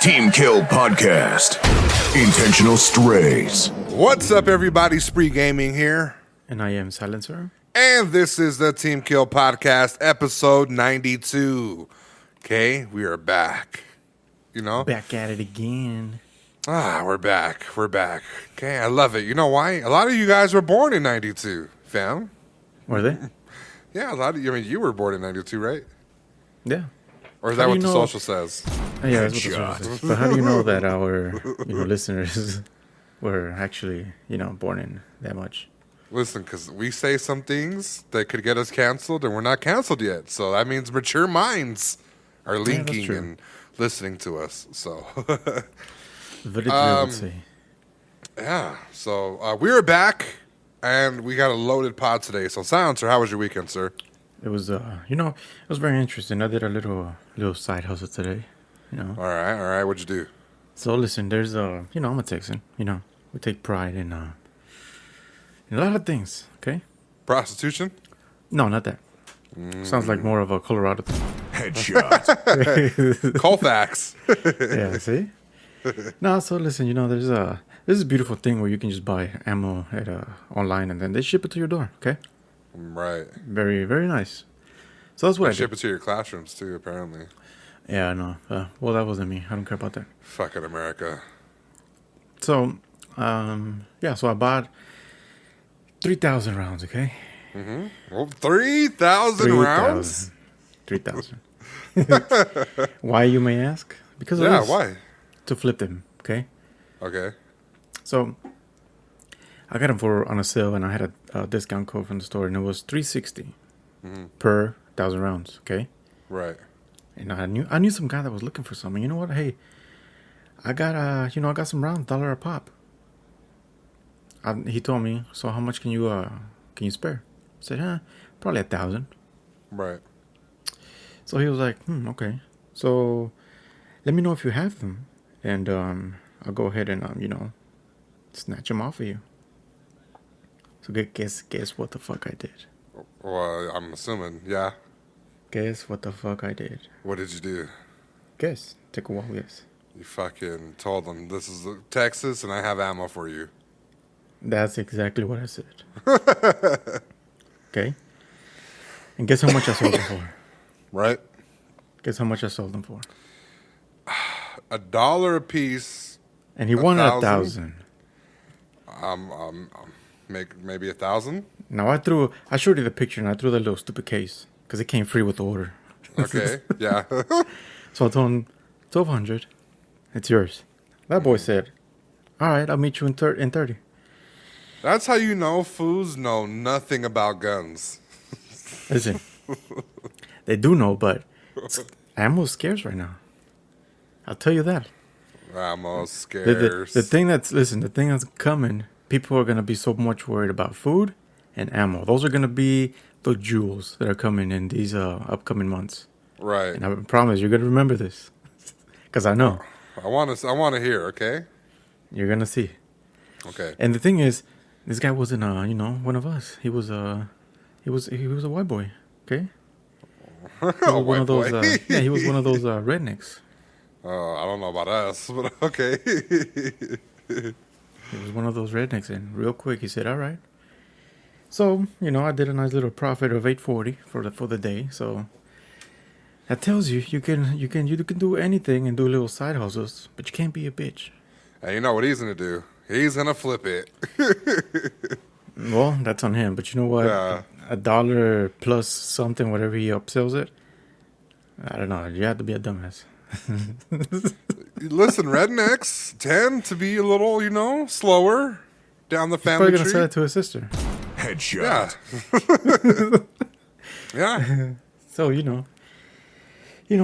Team Kill Podcast. Intentional Strays. What's up, everybody? Spree Gaming here. And I am Silencer. And this is the Team Kill Podcast, episode 92. Okay, we are back. You know? Back at it again. We're back. We're back. Okay, I love it. You know why? A lot of you guys were born in 92, fam. Were they? Yeah, a lot of you. I mean, you were born in 92, right? Yeah. Or is that what the social says? Yeah, that's what the social says. But how do you know that our listeners were actually, born in that much? Listen, because we say some things that could get us canceled, and we're not canceled yet. So that means mature minds are linking and listening to us. So, very true, I would say. Yeah. So we are back, and we got a loaded pod today. So, Silencer, how was your weekend, sir? It was, it was very interesting. I did a little side hustle today. All right. What'd you do? So listen, there's I'm a Texan. We take pride in a lot of things. Okay. Prostitution? No, not that. Sounds like more of a Colorado thing. Headshot. Colfax. Yeah. See. No. So listen, there's this is a beautiful thing where you can just buy ammo at online and then they ship it to your door. Okay. Right. Very, very nice. So that's what I ship did. it to your classrooms too, apparently. Yeah, I know. Well, that wasn't me. I don't care about that. Fucking America. So, so I bought 3,000 rounds, okay? Mm-hmm. Well, 3,000 rounds? 3,000. Why, you may ask? Because of this. Why? To flip them, okay? Okay. So, I got them on a sale, and I had a discount code from the store, and it was $360 per 1,000 rounds, okay? Right. And I knew some guy that was looking for something. You know what? Hey, I got some rounds, $1 a pop. He told me, so how much can you spare? I said, probably 1,000. Right. So he was like, okay. So let me know if you have them, and I'll go ahead and snatch them off of you. So guess what the fuck I did? Well, I'm assuming, yeah. Guess what the fuck I did? What did you do? Guess. Take a wild guess. You fucking told them, this is Texas and I have ammo for you. That's exactly what I said. Okay? And guess how much I sold them for? Right? Guess how much I sold them for? $1 a piece. And he wanted 1,000. Maybe 1,000? Now I showed you the picture and I threw the little stupid case. Because it came free with the order. Okay, yeah. So I told him, 1,200. It's yours. That boy said, all right, I'll meet you in 30. That's how you know fools know nothing about guns. Listen, they do know, but ammo's scarce right now. I'll tell you that. Ammo's scarce. The thing that's coming, people are going to be so much worried about food and ammo. Those are going to be the jewels that are coming in these upcoming months. Right. And I promise you're going to remember this. Because I know. I want to hear, okay? You're going to see. Okay. And the thing is, this guy wasn't one of us. He was a white boy, okay? One of those he was one of those rednecks. Oh, I don't know about us, but okay. He was one of those rednecks, and real quick he said, all right. So, I did a nice little profit of $840 for the day. So that tells you can do anything and do little side hustles, but you can't be a bitch. And you know what he's gonna do? He's gonna flip it. Well, that's on him. But you know what? Yeah. $1 plus something, whatever he upsells it. I don't know. You have to be a dumbass. Listen, rednecks tend to be a little, slower down the family tree. He's probably gonna tree. sell it to his sister. Headshot. Yeah. So,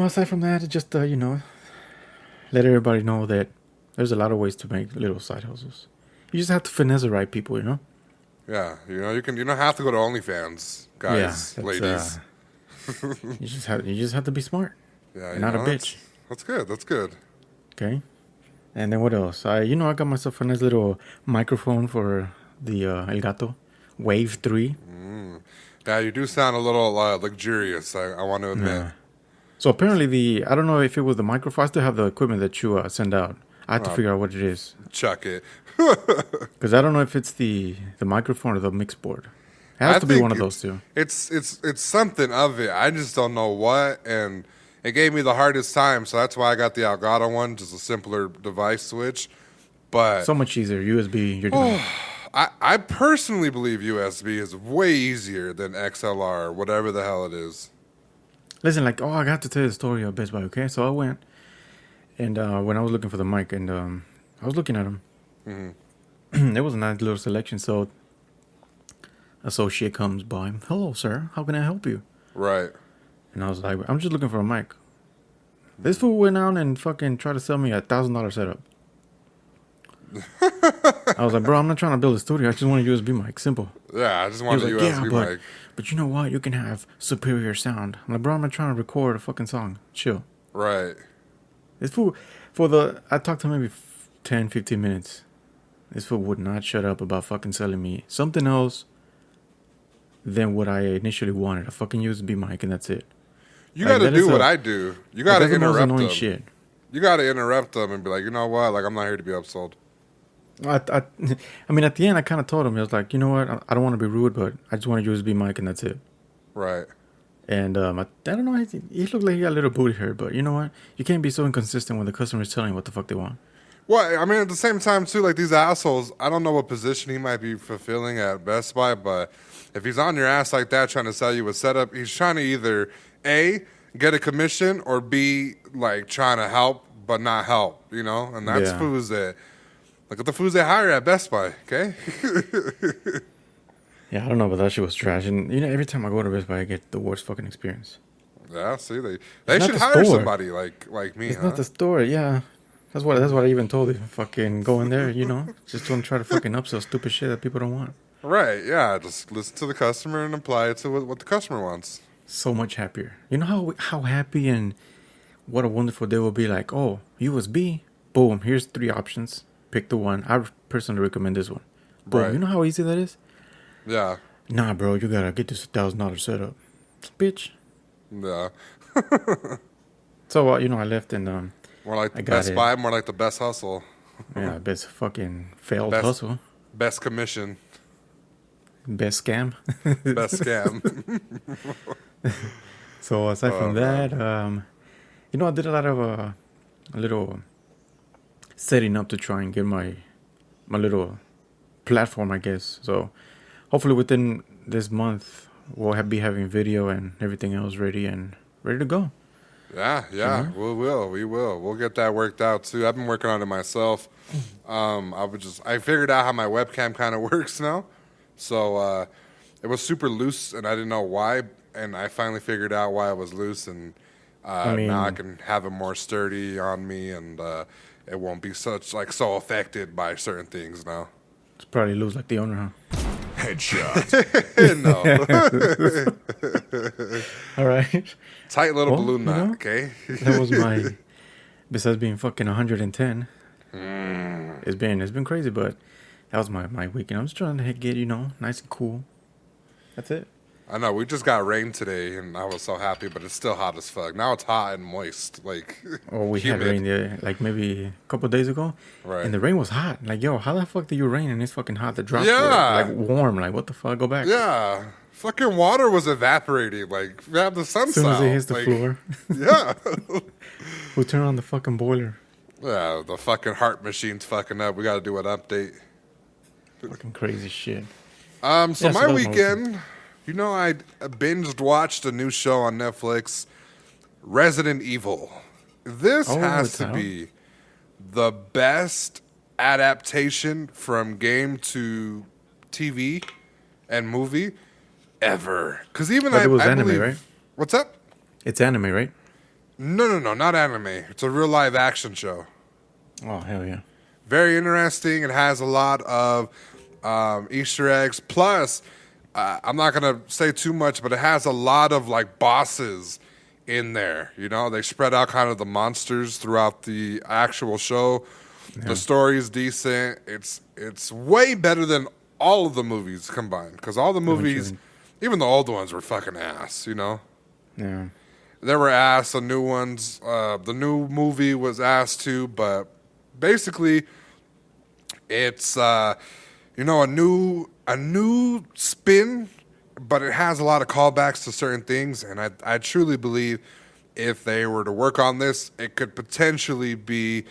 aside from that, just, let everybody know that there's a lot of ways to make little side hustles. You just have to finesse the right people, Yeah. You don't have to go to OnlyFans, guys, ladies. You just have to be smart. Yeah. And not a bitch. That's good. That's good. Okay. And then what else? I got myself a nice little microphone for the El Gato Wave 3. Yeah, you do sound a little luxurious, I want to admit. So apparently I don't know if it was the microphone. I still have the equipment that you send out. I have to figure out what it is. Chuck it. Because I don't know if it's the microphone or the mix board. It has to be one of those two. It's something of it. I just don't know what, and it gave me the hardest time. So that's why I got the Elgato one, just a simpler device switch. But So much easier. USB. You're doing. I personally believe USB is way easier than XLR, or whatever the hell it is. Listen, like, I got to tell you the story of Best Buy, okay? So I went, and when I was looking for the mic, and I was looking at them. Mm-hmm. There was a nice little selection, so associate comes by. Hello, sir. How can I help you? Right. And I was like, I'm just looking for a mic. This fool went out and fucking tried to sell me $1,000 setup. I was like, bro, I'm not trying to build a studio. I just want a USB mic. Simple. Yeah, I just want a He was USB like, mic. But you know what? You can have superior sound. I'm like, bro, I'm not trying to record a fucking song. Chill. Right. This fool, I talked to him maybe 10, 15 minutes. This fool would not shut up about fucking selling me something else than what I initially wanted. A fucking USB mic, and that's it. You got to do what I do. You got to interrupt them. Shit. You got to interrupt them and be like, you know what? Like, I'm not here to be upsold. I mean, at the end, I kind of told him, I was like, you know what? I don't want to be rude, but I just want a USB mic, and that's it. Right. And I don't know. He looked like he got a little booty hurt, but you know what? You can't be so inconsistent when the customer is telling you what the fuck they want. Well, I mean, at the same time, too, like these assholes, I don't know what position he might be fulfilling at Best Buy, but if he's on your ass like that trying to sell you a setup, he's trying to either A, get a commission, or B, like trying to help but not help, you know? And that's fools that, look at the fools they hire at Best Buy, okay? Yeah, I don't know, but that shit was trash. And, you know, every time I go to Best Buy, I get the worst fucking experience. Yeah, see, they should hire somebody like me, It's not the store, yeah. That's what I even told you. Fucking go in there, you know? Just don't try to fucking upsell stupid shit that people don't want. Right, yeah. Just listen to the customer and apply it to what the customer wants. So much happier. You know how happy and what a wonderful day will be like, oh, USB, boom, here's 3 options. Pick the one. I personally recommend this one. Boom. Right. You know how easy that is? Yeah. Nah, bro, you gotta get this $1,000 setup. Bitch. Yeah. So, I left and... more like the Best Buy, more like the best hustle. Yeah, best fucking failed hustle. Best commission. Best scam. Best scam. So aside from that, I did a lot of a little setting up to try and get my little platform, I guess. So hopefully within this month, we'll be having video and everything else ready to go. Yeah, we will. We'll get that worked out too. I've been working on it myself. I figured out how my webcam kind of works now. So it was super loose, and I didn't know why. And I finally figured out why it was loose, and now I can have it more sturdy on me, and it won't be so affected by certain things now. It's probably loose like the owner, huh? Headshot. No. All right. Tight little balloon knot, okay? That was my, besides being fucking 110, it's been crazy, but that was my weekend. I'm just trying to get, nice and cool. That's it. I know, we just got rain today, and I was so happy, but it's still hot as fuck. Now it's hot and moist, we humid. had rain there, maybe a couple of days ago. Right. And the rain was hot. How the fuck do you rain and it's fucking hot? The drops were, warm. What the fuck? Go back. Yeah. Fucking water was evaporating. We have the sun as soon as it hits the floor. Yeah. We'll turn on the fucking boiler. Yeah, the fucking heart machine's fucking up. We got to do an update. Fucking crazy shit. So my weekend... I binged watched a new show on Netflix, Resident Evil. This has to be the best adaptation from game to TV and movie ever. Because even it was anime, right? What's up? It's anime, right? No, not anime. It's a real live action show. Oh, hell yeah. Very interesting. It has a lot of Easter eggs. Plus... I'm not going to say too much, but it has a lot of bosses in there. They spread out kind of the monsters throughout the actual show. Yeah. The story is decent. It's way better than all of the movies combined, because all the movies, even the old ones, were fucking ass, Yeah. They were asked the new ones. The new movie was asked too, but basically, it's a new spin, but it has a lot of callbacks to certain things, and I truly believe if they were to work on this, it could potentially be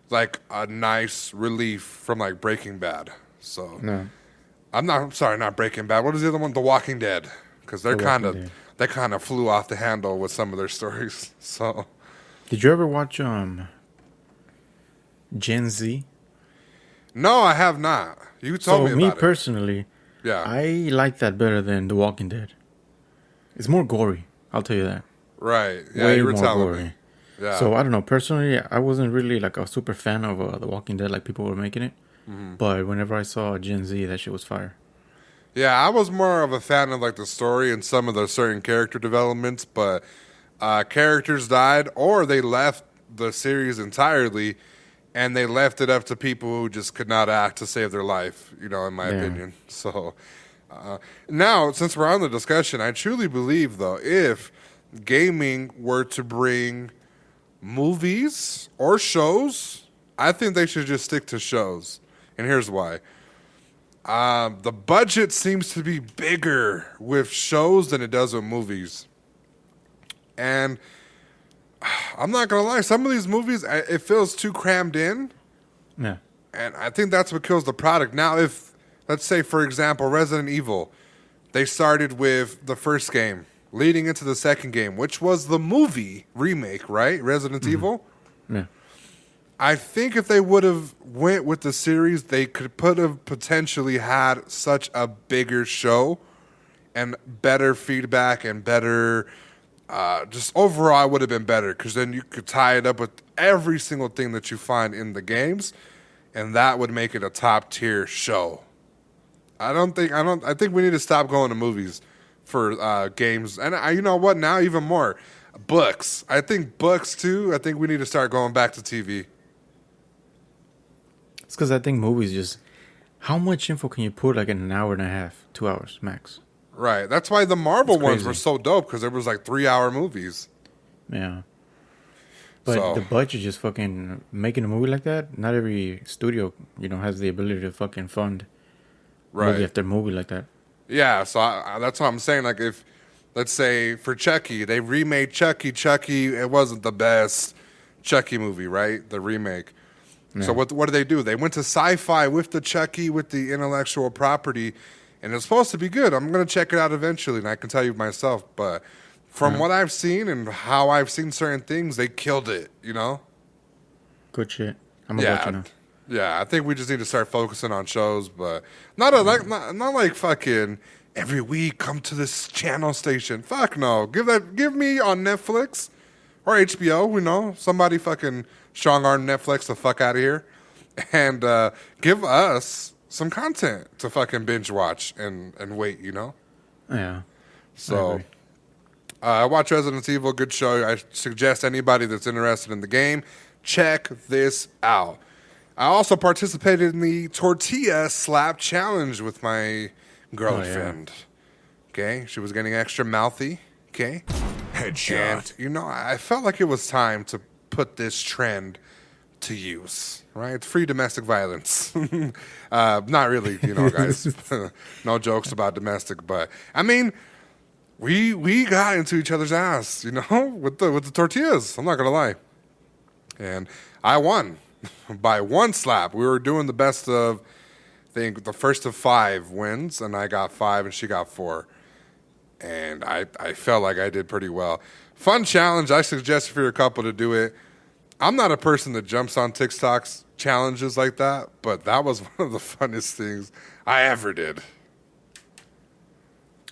like a nice relief from like Breaking Bad. So No. I'm sorry, not Breaking Bad. What is the other one? The Walking Dead, because they kind of flew off the handle with some of their stories. So, Did you ever watch Gen Z? no, I have not. You told me about it. Personally, Yeah. I like that better than The Walking Dead. It's more gory. I'll tell you that. Right. Yeah, Way you were more telling gory. me. Yeah. So I don't know. Personally, I wasn't really like a super fan of The Walking Dead, like people were making it. Mm-hmm. But whenever I saw Gen Z, that shit was fire. Yeah, I was more of a fan of like the story and some of the certain character developments, but characters died or they left the series entirely, and they left it up to people who just could not act to save their life, in my opinion. So now, since we're on the discussion, I truly believe, though, if gaming were to bring movies or shows, I think they should just stick to shows. And here's why. The budget seems to be bigger with shows than it does with movies. And I'm not going to lie, some of these movies, it feels too crammed in. Yeah. And I think that's what kills the product. Now, if, let's say, for example, Resident Evil, they started with the first game, leading into the second game, which was the movie remake, right? Resident Evil? Yeah. I think if they would have went with the series, they could have potentially had such a bigger show and better feedback and better, just overall it would have been better, because then you could tie it up with every single thing that you find in the games, and that would make it a top tier show. I think we need to stop going to movies for games. And you know what? Now even more, books. I think books too. I think we need to start going back to TV. It's because I think movies just... How much info can you put like in an hour and a half, 2 hours max? Right. That's why the Marvel It's ones crazy. were so dope, because there was like 3-hour movies. Yeah. But So- the budget just fucking... Making a movie like that, not every studio, has the ability to fucking fund movie Right. after movie like that. Yeah. So that's what I'm saying. Like if, let's say for Chucky, they remade Chucky. Chucky, it wasn't the best Chucky movie, right? The remake. So what do they do? They went to sci-fi with the Chucky, with the intellectual property, and it's supposed to be good. I'm going to check it out eventually, and I can tell you myself. But from what I've seen and how I've seen certain things, they killed it, Good shit. I'm gonna watch it Yeah, now. yeah. I think we just need to start focusing on shows, but not like fucking every week come to this channel station. Fuck no. Give me on Netflix or HBO. Somebody fucking strong arm Netflix the fuck out of here, and give us some content to fucking binge watch and wait. Yeah. I So. agree. I watch Resident Evil, good show. I suggest anybody that's interested in the game, check this out. I also participated in the tortilla slap challenge with my girlfriend. Okay, she was getting extra mouthy. Okay, Headshot. and I felt like it was time to put this trend to use. Right, it's free domestic violence. Not really, guys. No jokes about domestic, but I mean. We got into each other's ass, with the tortillas. I'm not gonna lie, and I won by one slap. We were doing the best of, I think, the first of 5 wins, and I got 5 and she got 4, and I felt like I did pretty well. Fun challenge. I suggest for your couple to do it. I'm not a person that jumps on TikTok's challenges like that, but that was one of the funnest things I ever did.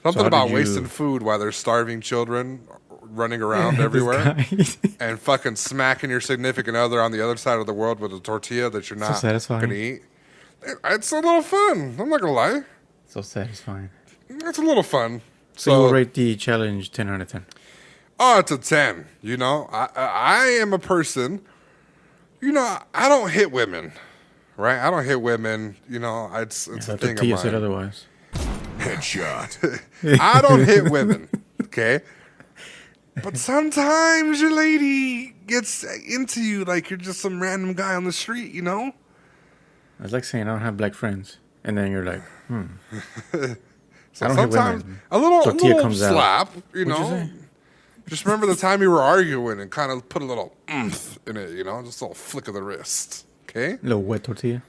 Something how about did you- wasting food while there's starving children running around everywhere and fucking smacking your significant other on the other side of the world with a tortilla that you're not satisfying. going to eat. It's a little fun. I'm not going to lie. So satisfying. It's a little fun. So you will rate the challenge 10 out of 10. Oh, it's a 10. I am a person, I don't hit women, right? I don't hit women. It's a The thing of tortilla said mine. otherwise. Headshot. I don't hit women, okay? But sometimes your lady gets into you like you're just some random guy on the street, you know? It's like saying I don't have black friends. And then you're like, So I don't hit sometimes women. a little Tortilla comes out. slap, you What'd you know? say? Just remember the time you were arguing and kind of put a little oomph in it, you know? Just a little flick of the wrist, okay? Little wet tortilla.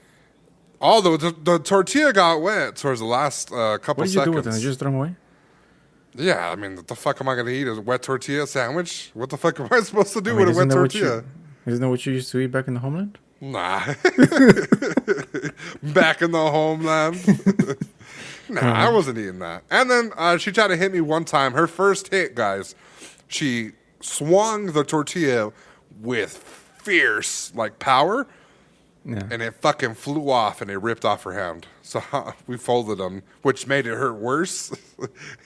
Although the tortilla got wet towards the last couple What did you seconds. do with them? Did you just throw them away? Yeah, I mean, what the fuck am I going to eat? A wet tortilla sandwich? What the fuck am I supposed to do with a wet tortilla? Isn't that what you used to eat back in the homeland? Nah. Back in the homeland. Nah, I wasn't eating that. And then she tried to hit me one time. Her first hit, guys, she swung the tortilla with fierce, like, power. Yeah. And it fucking flew off and it ripped off her hand. So we folded them, which made it hurt worse.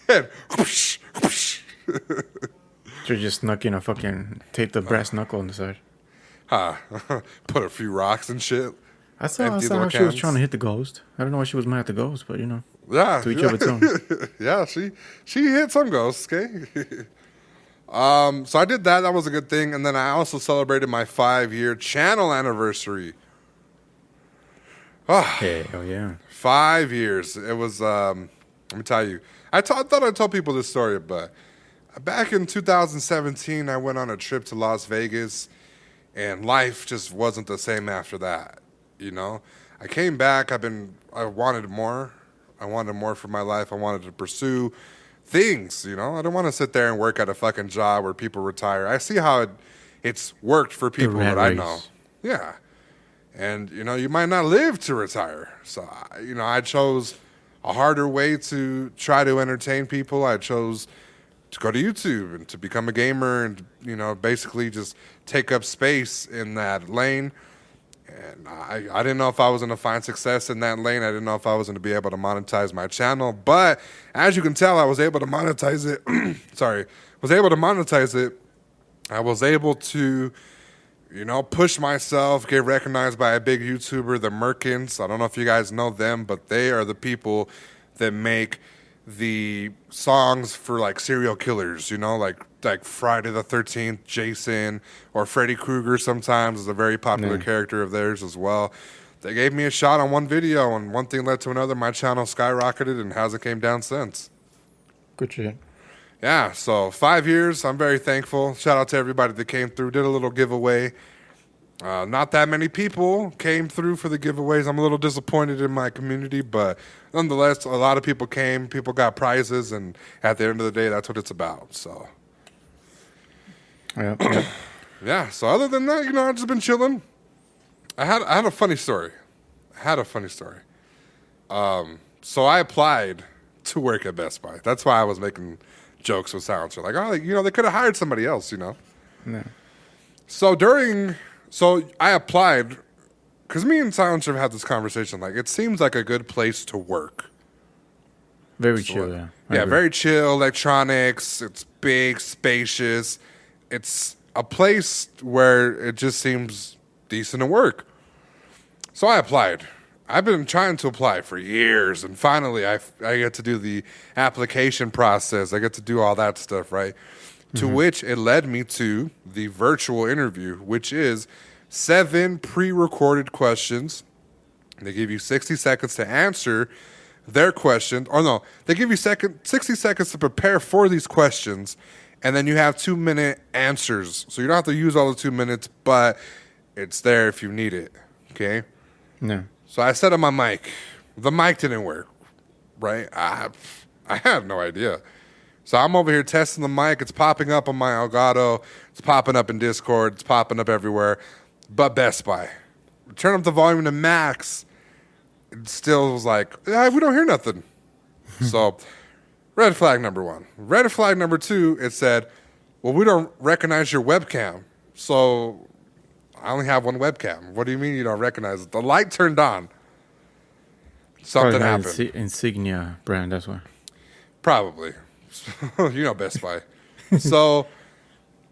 And whoosh, whoosh. So you just snuck in a fucking tape the brass knuckle on the side. Put a few rocks and shit. I saw Empty how little she was cans. trying to hit the ghost. I don't know why she was mad at the ghost, but you know. Yeah. To each of its own. Yeah, she hit some ghosts, okay? So I did that. That was a good thing. And then I also celebrated my 5-year channel anniversary. Hell yeah. 5 years. It was, let me tell you. I thought I'd tell people this story, but back in 2017, I went on a trip to Las Vegas, and life just wasn't the same after that, you know? I came back. I wanted more. I wanted more for my life. I wanted to pursue things, you know? I don't want to sit there and work at a fucking job where people retire. I see how it's worked for people that I know. Yeah. And, you know, you might not live to retire. So, you know, I chose a harder way to try to entertain people. I chose to go to YouTube and to become a gamer and, you know, basically just take up space in that lane. And I didn't know if I was going to find success in that lane. I didn't know if I was going to be able to monetize my channel. But as you can tell, I was able to monetize it. I was able to, you know, push myself, get recognized by a big YouTuber, the Merkins. I don't know if you guys know them, but they are the people that make the songs for, like, serial killers, you know, like Friday the 13th, Jason, or Freddy Krueger sometimes is a very popular character of theirs as well. They gave me a shot on one video, and one thing led to another. My channel skyrocketed and hasn't came down since. Good shit. Yeah, so 5 years. I'm very thankful. Shout out to everybody that came through. Did a little giveaway. Not that many people came through for the giveaways. I'm a little disappointed in my community, but nonetheless, a lot of people came. People got prizes, and at the end of the day, that's what it's about. So, Yeah. yeah. So other than that, you know, I've just been chilling. I had a funny story. So I applied to work at Best Buy. That's why I was making jokes with Silencer. Like, oh, you know, they could have hired somebody else, you know. No. So I applied because me and Silencer have had this conversation. Like, it seems like a good place to work. Very chill, yeah. I Yeah, agree. very chill. Electronics. It's big, spacious. It's a place where it just seems decent to work. So I applied. I've been trying to apply for years, and finally I get to do the application process. I get to do all that stuff, right? To which it led me to the virtual interview, which is 7 pre-recorded questions. They give you 60 seconds to answer their question. Or no, they give you 60 seconds to prepare for these questions, and then you have 2-minute answers. So you don't have to use all the 2 minutes, but it's there if you need it, okay? No. So I set up my mic. The mic didn't work, right? I had no idea. So I'm over here testing the mic. It's popping up on my Elgato. It's popping up in Discord. It's popping up everywhere. But Best Buy. Turn up the volume to max. It still was like, we don't hear nothing. So red flag number 1. Red flag number 2, it said, well, we don't recognize your webcam. So I only have one webcam. What do you mean you don't recognize it? The light turned on. Something Probably happened. Insignia brand, that's why. Probably. You know Best Buy. So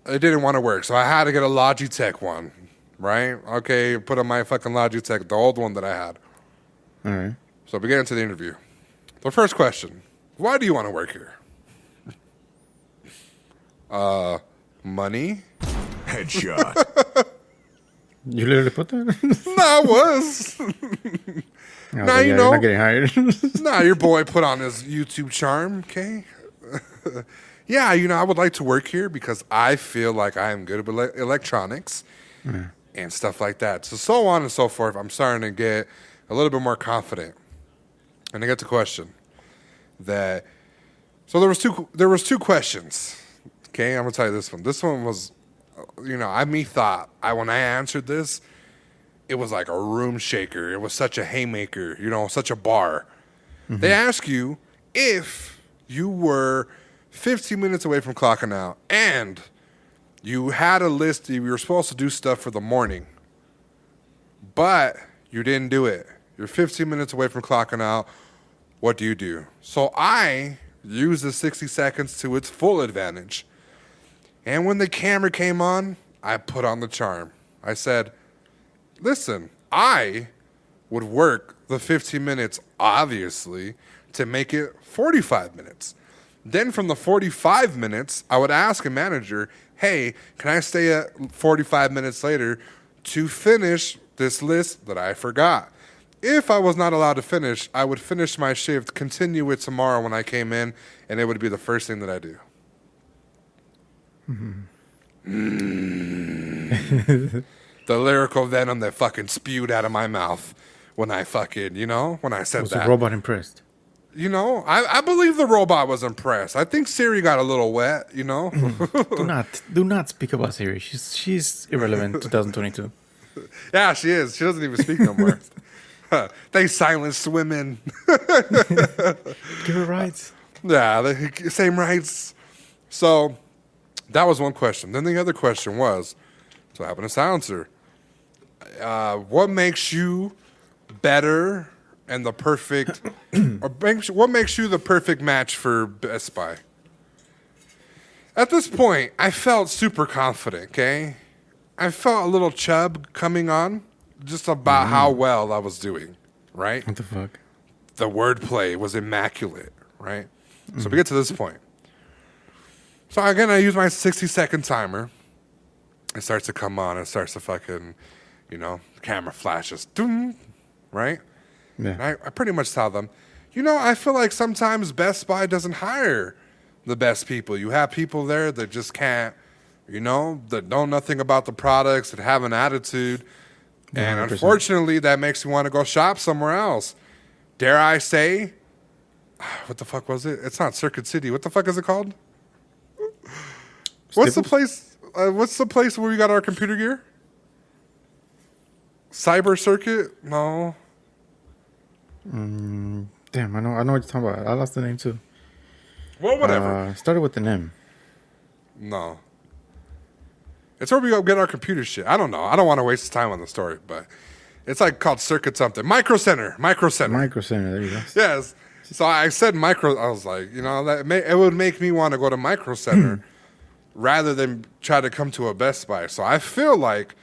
it didn't want to work. So I had to get a Logitech one, right? Okay, put on my fucking Logitech, the old one that I had. All right. So we get into the interview. The first question, why do you want to work here? Money. Headshot. You literally put that? No, I was. Now you know. You're not getting hired. Nah, your boy put on his YouTube charm, okay? Yeah, I would like to work here because I feel like I am good with electronics and stuff like that. So on and so forth. I'm starting to get a little bit more confident. And I get the question that. So there was two questions. Okay, I'm gonna tell you this one. This one was, when I answered this, it was like a room shaker. It was such a haymaker. Such a bar. Mm-hmm. They ask you if you were 15 minutes away from clocking out and you had a list that you were supposed to do stuff for the morning, but you didn't do it. You're 15 minutes away from clocking out. What do you do? So I used the 60 seconds to its full advantage. And when the camera came on, I put on the charm. I said, listen, I would work the 15 minutes, obviously, to make it 45 minutes. Then from the 45 minutes, I would ask a manager, hey, can I stay at 45 minutes later to finish this list that I forgot? If I was not allowed to finish, I would finish my shift, continue it tomorrow when I came in, and it would be the first thing that I do. The lyrical venom that fucking spewed out of my mouth when I fucking, when I said Was that. the robot impressed? I believe the robot was impressed. I think Siri got a little wet, Do not speak about Siri. She's irrelevant 2022. Yeah, she is. She doesn't even speak no more. They silenced women. Give her rights. Yeah, the same rights. So that was one question. Then the other question was, so I happen to silencer. What makes you better and the perfect, what makes you the perfect match for Best Buy? At this point, I felt super confident, okay? I felt a little chub coming on just about how well I was doing, right? What the fuck? The wordplay was immaculate, right? So we get to this point. So again, I use my 60-second timer. It starts to come on. It starts to fucking, the camera flashes. Doom, right? Yeah. And I pretty much tell them, I feel like sometimes Best Buy doesn't hire the best people. You have people there that just can't, that know nothing about the products, that have an attitude. 100%. And unfortunately, that makes me want to go shop somewhere else. Dare I say, what the fuck was it? It's not Circuit City. What the fuck is it called? What's the place? What's the place where we got our computer gear? Cyber Circuit? No. Damn, I know what you're talking about. I lost the name too. Well, whatever. Started with an M. No. It's where we go get our computer shit. I don't know. I don't want to waste time on the story, but it's like called Circuit something. Micro Center. Micro Center. There you go. Yes. So I said micro. I was like, it would make me want to go to Micro Center rather than try to come to a Best Buy. So I feel like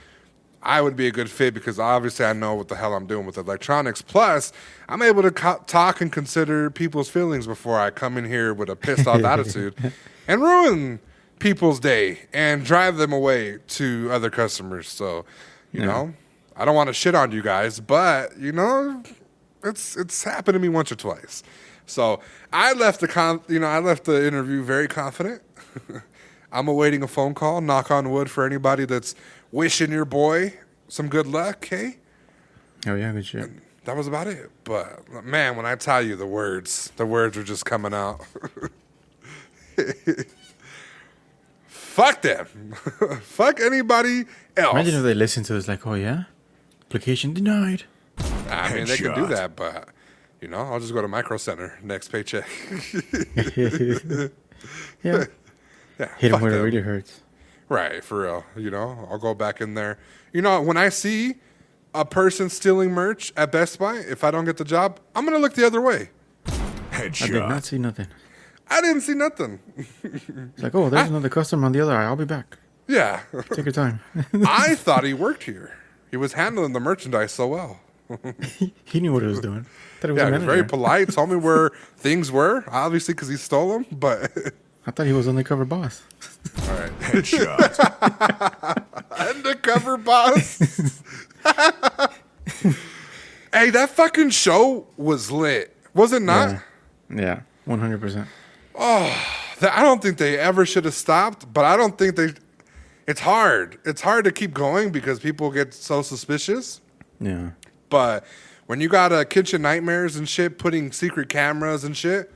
I would be a good fit because obviously I know what the hell I'm doing with electronics. Plus, I'm able to talk and consider people's feelings before I come in here with a pissed off attitude and ruin people's day and drive them away to other customers. So, you know, I don't want to shit on you guys, but it's happened to me once or twice. So I left the interview very confident. I'm awaiting a phone call, knock on wood, for anybody that's wishing your boy some good luck, hey? Oh, yeah, good shit. And that was about it. But, man, when I tell you the words were just coming out. Fuck them. Fuck anybody else. Imagine if they listen to this like, oh, yeah? Application denied. I mean, they can do that, but, I'll just go to Micro Center next paycheck. Yeah. Yeah, hit them where it really hurts. Right, for real. I'll go back in there. When I see a person stealing merch at Best Buy, if I don't get the job, I'm going to look the other way. Headshot. I did not see nothing. I didn't see nothing. It's like, oh, there's another customer on the other eye. I'll be back. Yeah. Take your time. I thought he worked here. He was handling the merchandise so well. He knew what he was doing. He was very polite. Told me where things were, obviously because he stole them. But I thought he was undercover boss. All right. Headshot. Undercover boss. Hey, that fucking show was lit. Was it not? Yeah, 100%. I don't think they ever should have stopped, but I don't think they... It's hard. It's hard to keep going because people get so suspicious. Yeah. But when you got kitchen nightmares and shit, putting secret cameras and shit,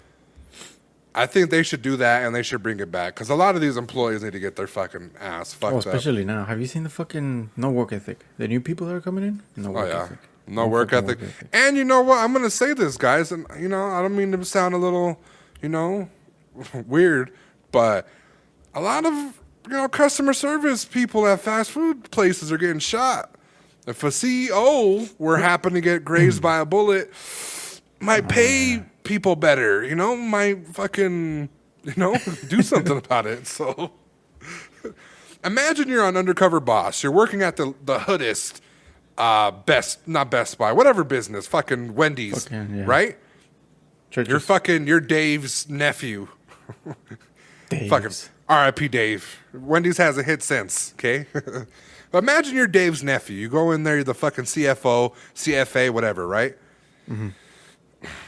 I think they should do that and they should bring it back. Because a lot of these employees need to get their fucking ass fucked up. Especially now. Have you seen the fucking no work ethic? The new people that are coming in? No work ethic. No work ethic. And you know what? I'm going to say this, guys. And, you know, I don't mean to sound a little, you know, weird. But a lot of, you know, customer service people at fast food places are getting shot. If a CEO were happen to get grazed by a bullet, might pay people better, you know, might fucking, you know, do something about it. So imagine you're on Undercover Boss. You're working at the hoodest, not Best Buy, whatever business, fucking Wendy's, right? Churches. You're Dave's nephew. Dave's. Fucking R.I.P. Dave. Wendy's hasn't hit since, okay? Imagine you're Dave's nephew. You go in there, you're the fucking CFO, CFA, whatever, right? Mm-hmm.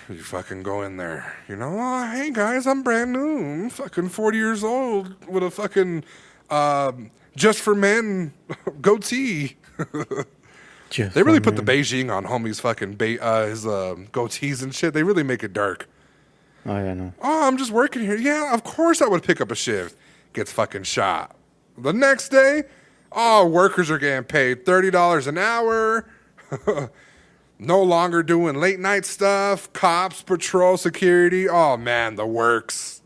You fucking go in there. You know, oh, hey, guys, I'm brand new. I'm fucking 40 years old with a fucking Just for Men goatee. They really put the Beijing on homie's fucking his goatees and shit. They really make it dark. Oh, yeah, no. Oh, I'm just working here. Yeah, of course I would pick up a shift. Gets fucking shot. The next day, oh, workers are getting paid $30 an hour. No longer doing late night stuff. Cops, patrol, security. Oh man, the works.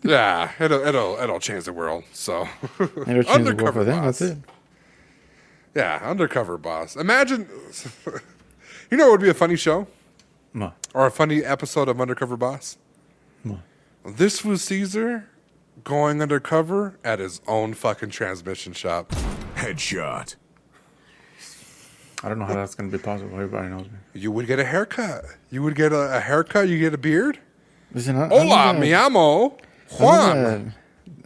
Yeah, it'll change the world. So It'll change the world for them. boss. That's it. Yeah, Undercover Boss. Imagine, you know what would be a funny show? What? Or a funny episode of Undercover Boss? What? This was Caesar going undercover at his own fucking transmission shop. Headshot. I don't know how that's going to be possible. Everybody knows me. You would get a haircut. You would get a haircut. You get a beard. Listen, Hola, mi amo, Juan.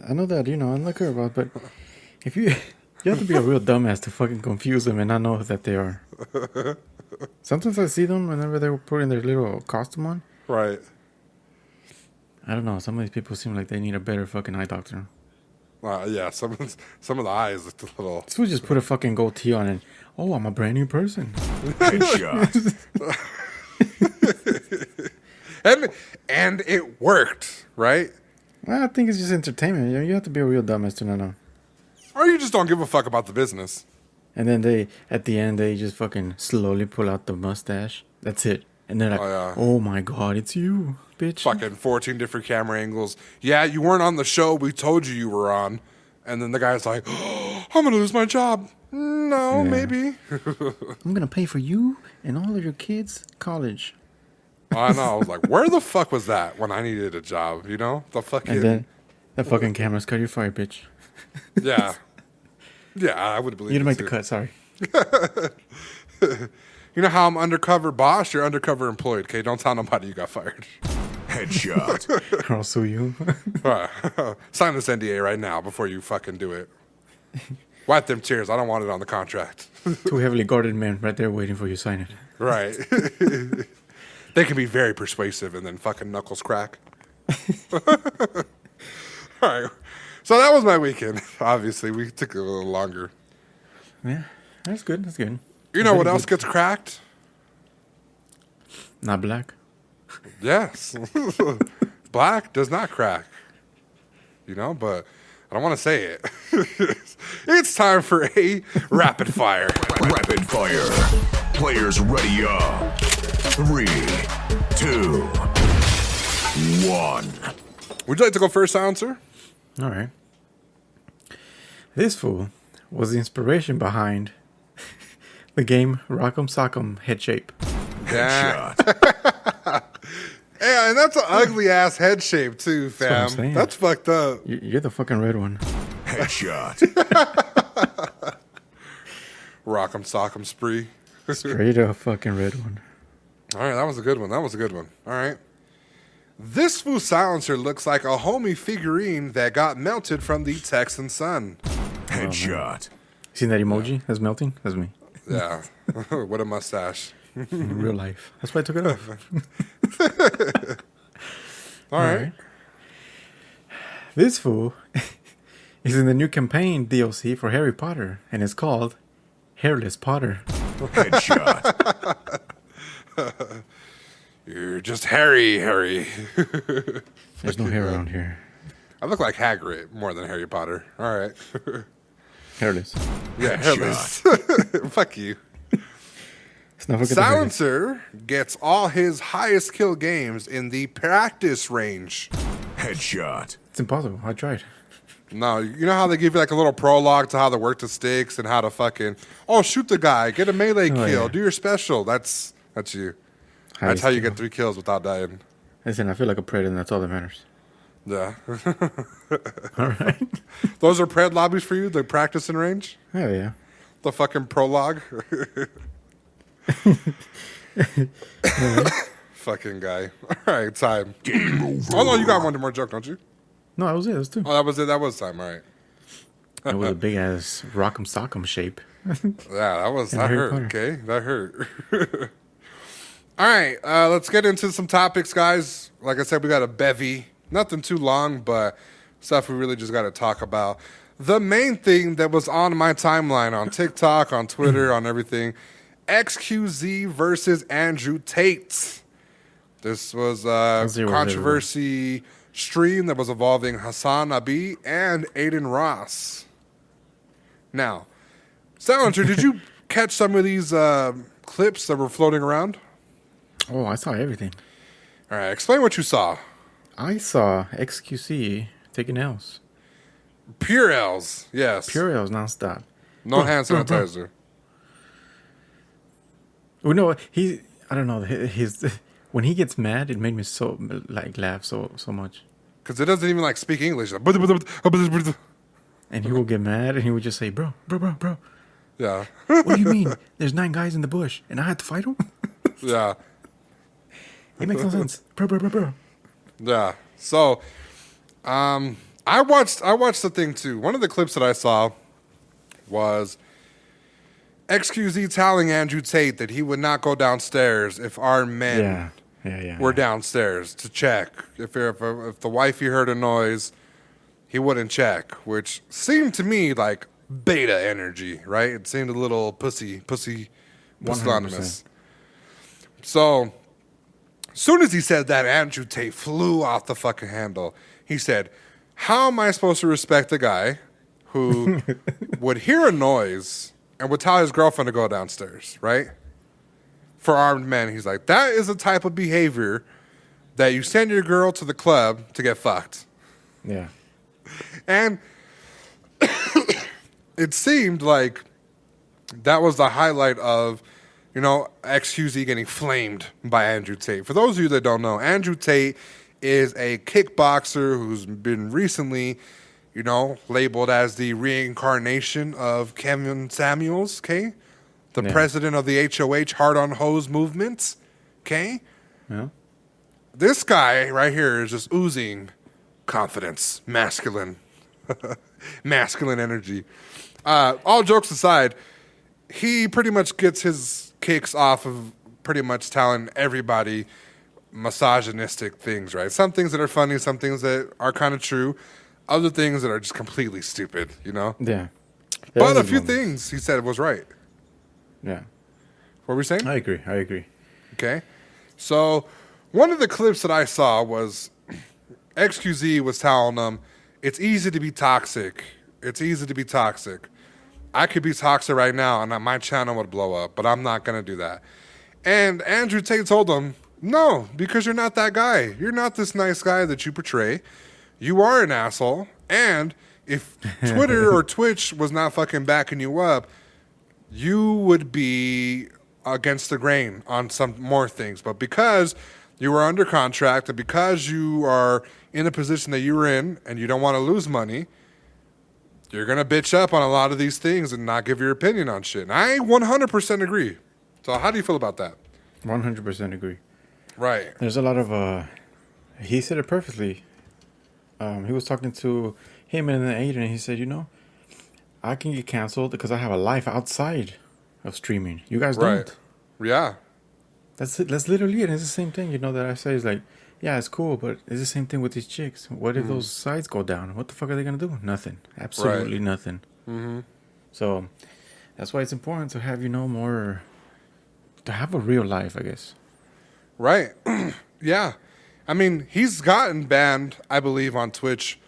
I know that, you know, I'm not about, but if you have to be a real dumbass to fucking confuse them and not know that they are. Sometimes I see them whenever they're putting their little costume on. Right. I don't know. Some of these people seem like they need a better fucking eye doctor. Yeah, some of the eyes look a little. This would just put a fucking goatee on and, oh, I'm a brand new person. Headshot. and it worked, right? Well, I think it's just entertainment. You have to be a real dumbass to not know. Or you just don't give a fuck about the business. And then at the end, they just fucking slowly pull out the mustache. That's it. And they're like, oh my God, it's you, bitch. Fucking 14 different camera angles. Yeah, you weren't on the show. We told you were on. And then the guy's like, oh, I'm going to lose my job. No, maybe. I'm going to pay for you and all of your kids' college. I know. I was like, where the fuck was that when I needed a job? You know? The fucking... And then the fucking camera's cut. You're fired, bitch. Yeah. Yeah, I would believe You didn't make too. the cut, sorry. You know how I'm undercover boss? You're undercover employed, okay? Don't tell nobody you got fired. Headshot. Or I'll sue you. All right. Sign this NDA right now before you fucking do it. Wipe them tears. I don't want it on the contract. Two heavily guarded men right there waiting for you to sign it. Right. They can be very persuasive and then fucking knuckles crack. All right. So that was my weekend. Obviously, we took a little longer. Yeah, that's good. That's good. You know what else gets cracked? Not black. Yes. Black does not crack. You know, but I don't want to say it. It's time for a rapid fire. Rapid fire. Players ready up. 3, 2, 1. Would you like to go first, Silencer? All right. This fool was the inspiration behind the game Rock'em Sock'em Head Shape. Headshot. Yeah, and that's an ugly ass head shape too, fam. That's what I'm saying. That's fucked up. You're the fucking red one. Headshot. Rock'em sock'em spree. Straight up fucking red one. All right, that was a good one. All right. This fool silencer looks like a homie figurine that got melted from the Texan sun. Headshot. Seen that emoji that's melting? That's me. Yeah. What a mustache. In real life. That's why I took it off. All right. This fool is in the new campaign DLC for Harry Potter, and it's called Hairless Potter. Headshot. You're just Harry. There's no hair around here. I look like Hagrid more than Harry Potter. All right. Hairless. Yeah, hairless. Fuck you. Let's not forget the hairless. Silencer gets all his highest kill games in the practice range. Headshot. It's impossible. I tried. No, you know how they give you like a little prologue to how to work the sticks and how to fucking shoot the guy, get a melee kill, yeah. do your special. That's you. That's Highest how you kill. get 3 kills without dying. Listen, I feel like a predator, and that's all that matters. Yeah. All right. Those are pred lobbies for you, the practice and range? Oh, yeah. The fucking prologue? Fucking guy. All right, time. Game over. Oh, no, you got one more joke, don't you? No, that was it. That was two. Oh, that was it. That was time. All right. It was a big ass rock'em sock'em shape. Yeah, that Harry hurt. Potter. Okay, that hurt. All right, let's get into some topics, guys. Like I said, we got a bevy. Nothing too long, but stuff we really just got to talk about. The main thing that was on my timeline on TikTok, on Twitter, on everything, XQZ versus Andrew Tate. This was a 0-0. controversy stream that was involving Hassan Abi and Aiden Ross. Now, Silencer, did you catch some of these clips that were floating around? Oh, I saw everything. All right, explain what you saw. I saw XQC taking L's. Pure L's, yes. Pure L's nonstop. No hand sanitizer. Oh, no, I don't know. His when he gets mad, it made me so laugh so much. Because it doesn't even like speak English. And he will get mad, and he would just say, "Bro." Yeah, What do you mean? There's 9 guys in the bush, and I had to fight them? yeah, It makes no sense. Bro. yeah. So, I watched the thing too. One of the clips that I saw was XQZ telling Andrew Tate that he would not go downstairs if our men Yeah. were downstairs to check. If the wifey heard a noise, he wouldn't check, which seemed to me like beta energy, right? It seemed a little pussy 100%. So, as soon as he said that, Andrew Tate flew off the fucking handle. He said, how am I supposed to respect a guy who would hear a noise and would tell his girlfriend to go downstairs, right? For armed men, he's like, that is the type of behavior that you send your girl to the club to get fucked. Yeah. And it seemed like that was the highlight of, XQZ getting flamed by Andrew Tate. For those of you that don't know, Andrew Tate is a kickboxer who's been recently, labeled as the reincarnation of Kevin Samuels, okay? The president of the HOH Hard on Hose movement, okay? Yeah. This guy right here is just oozing confidence, masculine energy. All jokes aside, he pretty much gets his kicks off of pretty much telling everybody misogynistic things, right? Some things that are funny, some things that are kind of true, other things that are just completely stupid, Yeah. But a few things he said was right. Yeah. What were we saying? I agree. Okay. So one of the clips that I saw was XQZ was telling them, it's easy to be toxic. I could be toxic right now and my channel would blow up, but I'm not going to do that. And Andrew Tate told him, no, because you're not that guy. You're not this nice guy that you portray. You are an asshole. And if Twitter or Twitch was not fucking backing you up, you would be against the grain on some more things. But because you are under contract and because you are in a position that you were in and you don't want to lose money, you're going to bitch up on a lot of these things and not give your opinion on shit. And I 100% agree. So how do you feel about that? 100% agree. Right. There's a lot of He said it perfectly. He was talking to him and then Aiden, and he said, I can get canceled because I have a life outside of streaming. You guys Right. don't. Yeah. That's it. That's literally it. It's the same thing, that I say is like, yeah, it's cool, but it's the same thing with these chicks. What if those sides go down? What the fuck are they gonna do? Nothing. Absolutely nothing. Mm-hmm. So that's why it's important to have more, to have a real life, I guess. Right. Yeah. I mean, he's gotten banned, I believe, on Twitch.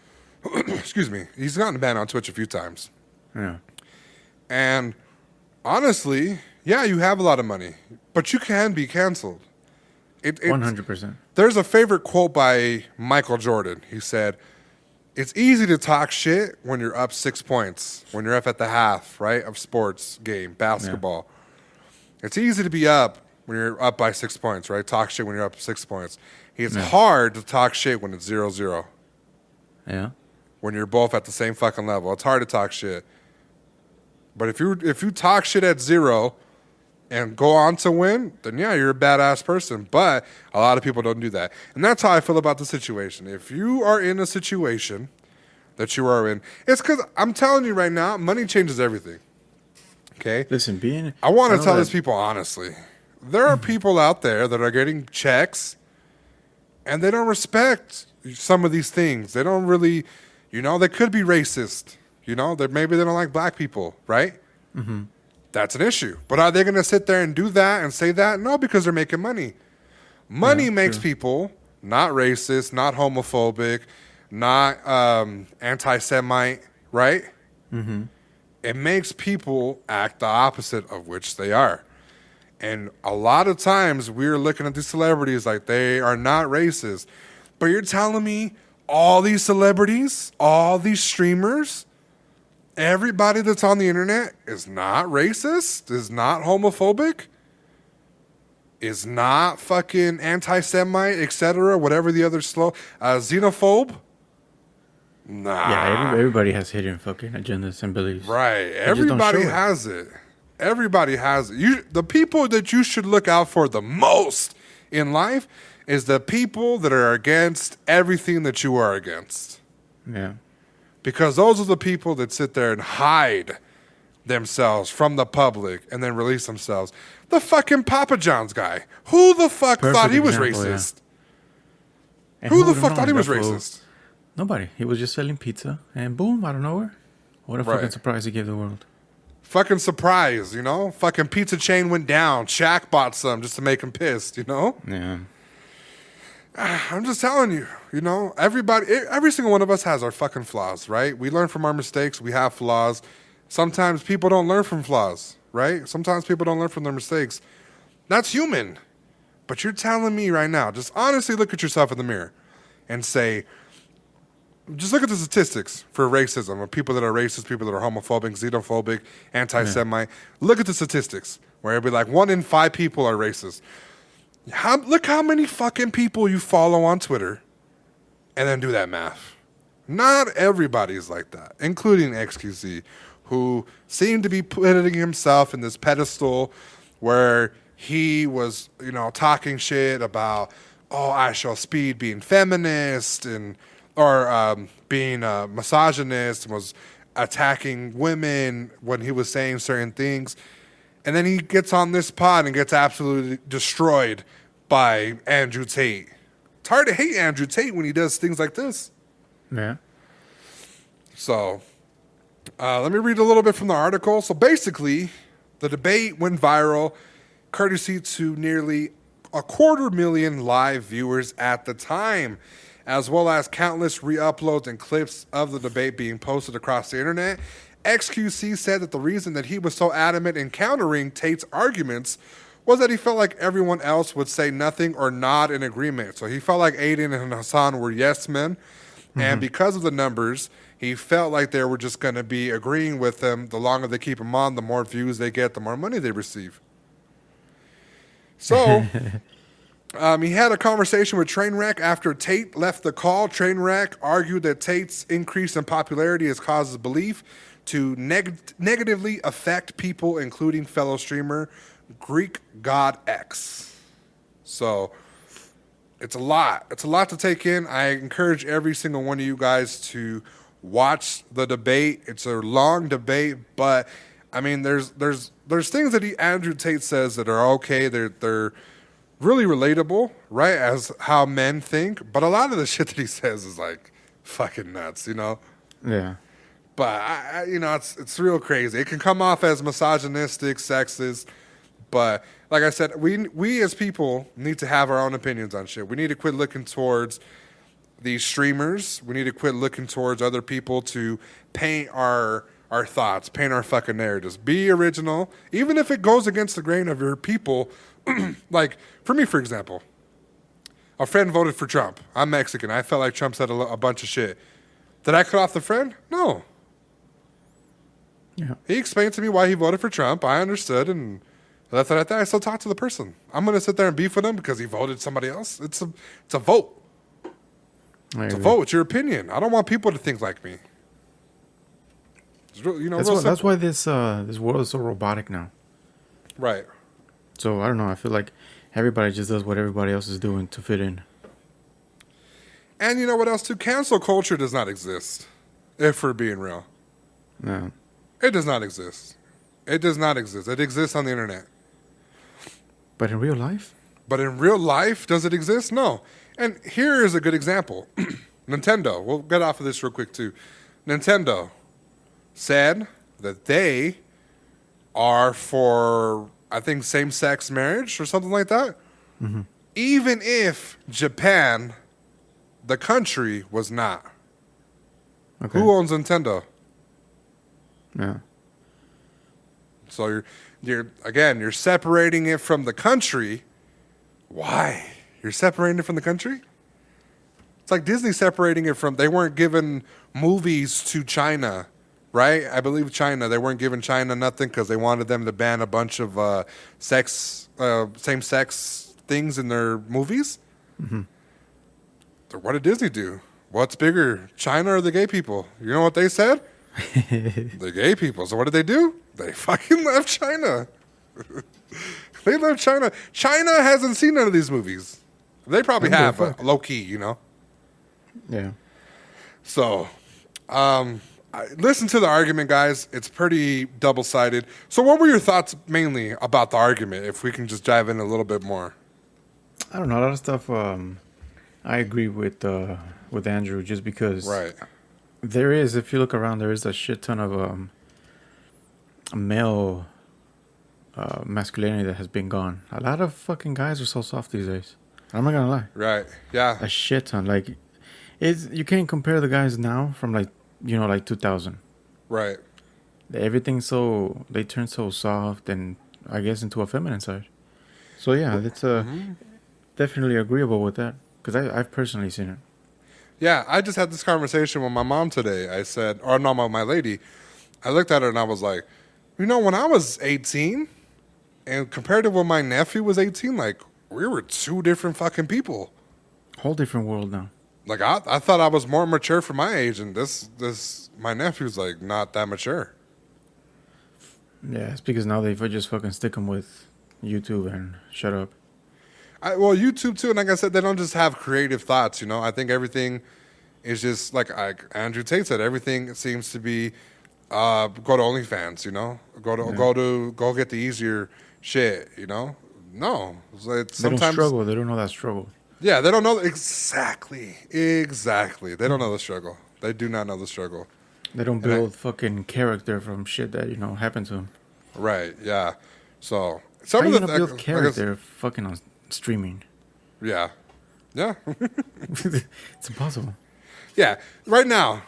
Excuse me. He's gotten banned on Twitch a few times. Yeah. And honestly, yeah, you have a lot of money, but you can be canceled. 100%. There's a favorite quote by Michael Jordan. He said, "It's easy to talk shit when you're up 6 points, when you're up at the half, right, of sports game, basketball. It's easy to be up when you're up by 6 points, right? Talk shit when you're up 6 points. It's hard to talk shit when it's 0-0. Yeah. When you're both at the same fucking level. It's hard to talk shit. But if you talk shit at 0 and go on to win, then yeah, you're a badass person. But a lot of people don't do that. And that's how I feel about the situation. If you are in a situation that you are in, it's because I'm telling you right now, money changes everything. Okay? Listen, I want to tell these people honestly. There are people out there that are getting checks and they don't respect some of these things. They don't really, they could be racist. Maybe they don't like black people, right? Mm-hmm. That's an issue. But are they going to sit there and do that and say that? No, because they're making money. Money makes people not racist, not homophobic, not anti-Semite, right? Mm-hmm. It makes people act the opposite of which they are. And a lot of times we're looking at these celebrities like they are not racist. But you're telling me all these celebrities, all these streamers, everybody that's on the internet is not racist, is not homophobic, is not fucking anti-Semite, etc., whatever the other xenophobe? Nah. Yeah, everybody has hidden fucking agendas and beliefs. Right. Everybody has it. Everybody has it. The people that you should look out for the most in life is the people that are against everything that you are against. Yeah. Because those are the people that sit there and hide themselves from the public and then release themselves. The fucking Papa John's guy. Who the fuck thought he was racist? Yeah. Who the fuck thought he was racist? Nobody. He was just selling pizza and boom, out of nowhere. What a fucking surprise he gave the world. Fucking surprise, Fucking pizza chain went down. Shaq bought some just to make him pissed, Yeah. I'm just telling you, everybody, every single one of us has our fucking flaws, right? We learn from our mistakes. We have flaws. Sometimes people don't learn from flaws, right? Sometimes people don't learn from their mistakes. That's human. But you're telling me right now, just honestly look at yourself in the mirror and say, just look at the statistics for racism, of people that are racist, people that are homophobic, xenophobic, anti-Semite. Look at the statistics where it'd be like 1 in 5 people are racist. Look how many fucking people you follow on Twitter and then do that math. Not everybody's like that, including XQC, who seemed to be putting himself in this pedestal where he was, talking shit about, I Shall Speed being feminist or being a misogynist, and was attacking women when he was saying certain things. And then he gets on this pod and gets absolutely destroyed by Andrew Tate. It's hard to hate Andrew Tate when he does things like this. Yeah. So, let me read a little bit from the article. So basically, the debate went viral, courtesy to nearly 250,000 live viewers at the time, as well as countless re-uploads and clips of the debate being posted across the internet. XQC said that the reason that he was so adamant in countering Tate's arguments was that he felt like everyone else would say nothing or nod in agreement. So he felt like Aiden and Hassan were yes men. Mm-hmm. And because of the numbers, he felt like they were just going to be agreeing with him. The longer they keep him on, the more views they get, the more money they receive. So he had a conversation with Trainwreck after Tate left the call. Trainwreck argued that Tate's increase in popularity has caused his belief to negatively affect people, including fellow streamer Greek God X. So it's a lot. It's a lot to take in. I encourage every single one of you guys to watch the debate. It's a long debate, but I mean, there's things that Andrew Tate says that are okay. They're really relatable, right? As how men think. But a lot of the shit that he says is like fucking nuts, you know? Yeah. But it's real crazy. It can come off as misogynistic, sexist, but like I said, we as people need to have our own opinions on shit. We need to quit looking towards these streamers. We need to quit looking towards other people to paint our thoughts, paint our fucking narratives. Be original, even if it goes against the grain of your people. Like for me, for example, a friend voted for Trump. I'm Mexican. I felt like Trump said a bunch of shit. Did I cut off the friend? No. Yeah. He explained to me why he voted for Trump. I understood, and left it at that. I still talk to the person. I'm going to sit there and beef with him because he voted somebody else. It's a vote. It's a vote. It's your opinion. I don't want people to think like me. It's real, that's why this world is so robotic now. Right. So I don't know. I feel like everybody just does what everybody else is doing to fit in. And you know what else too? Cancel culture does not exist. If we're being real. No. It does not exist. It does not exist. It exists on the internet. But in real life? But in real life, does it exist? No. And here is a good example. Nintendo. We'll get off of this real quick too. Nintendo said that they are for, I think, same-sex marriage or something like that. Mm-hmm. Even if Japan, the country, was not. Okay. Who owns Nintendo? Yeah. So you're separating it from the country. Why? You're separating it from the country? It's like Disney separating it from, they weren't giving movies to China, right? I believe China. They weren't giving China nothing because they wanted them to ban a bunch of same-sex things in their movies. Mm-hmm. So what did Disney do? What's bigger, China or the gay people? You know what they said? The gay people. So what did they do? They fucking left China. They left China. China hasn't seen none of these movies. They probably have, but low key, you know? Yeah. So, listen to the argument, guys. It's pretty double-sided. So what were your thoughts mainly about the argument, if we can just dive in a little bit more? I don't know. A lot of stuff I agree with Andrew just because Right. there is, if you look around, there is a shit ton of male masculinity that has been gone. A lot of fucking guys are so soft these days. I'm not gonna lie. Right. Yeah. A shit ton. Like, you can't compare the guys now from like 2000. Right. Everything's they turn so soft and I guess into a feminine side. So yeah, it's definitely agreeable with that because I've personally seen it. Yeah, I just had this conversation with my mom today. I said, or no, my lady. I looked at her and I was like, when I was 18 and compared to when my nephew was 18, like, we were two different fucking people. Whole different world now. Like, I thought I was more mature for my age, and this my nephew's, like, not that mature. Yeah, it's because now they just fucking stick them with YouTube and shut up. Well, YouTube, too, and like I said, they don't just have creative thoughts, I think everything is just, like Andrew Tate said, everything seems to be, go to OnlyFans, go get the easier shit, No. It's they don't struggle. They don't know that struggle. Yeah, they don't know. Exactly. They don't know the struggle. They do not know the struggle. They don't build fucking character from shit that, happened to them. Right, yeah. So, some of the build character fucking on streaming. Yeah. Yeah. It's impossible. Yeah. Right now,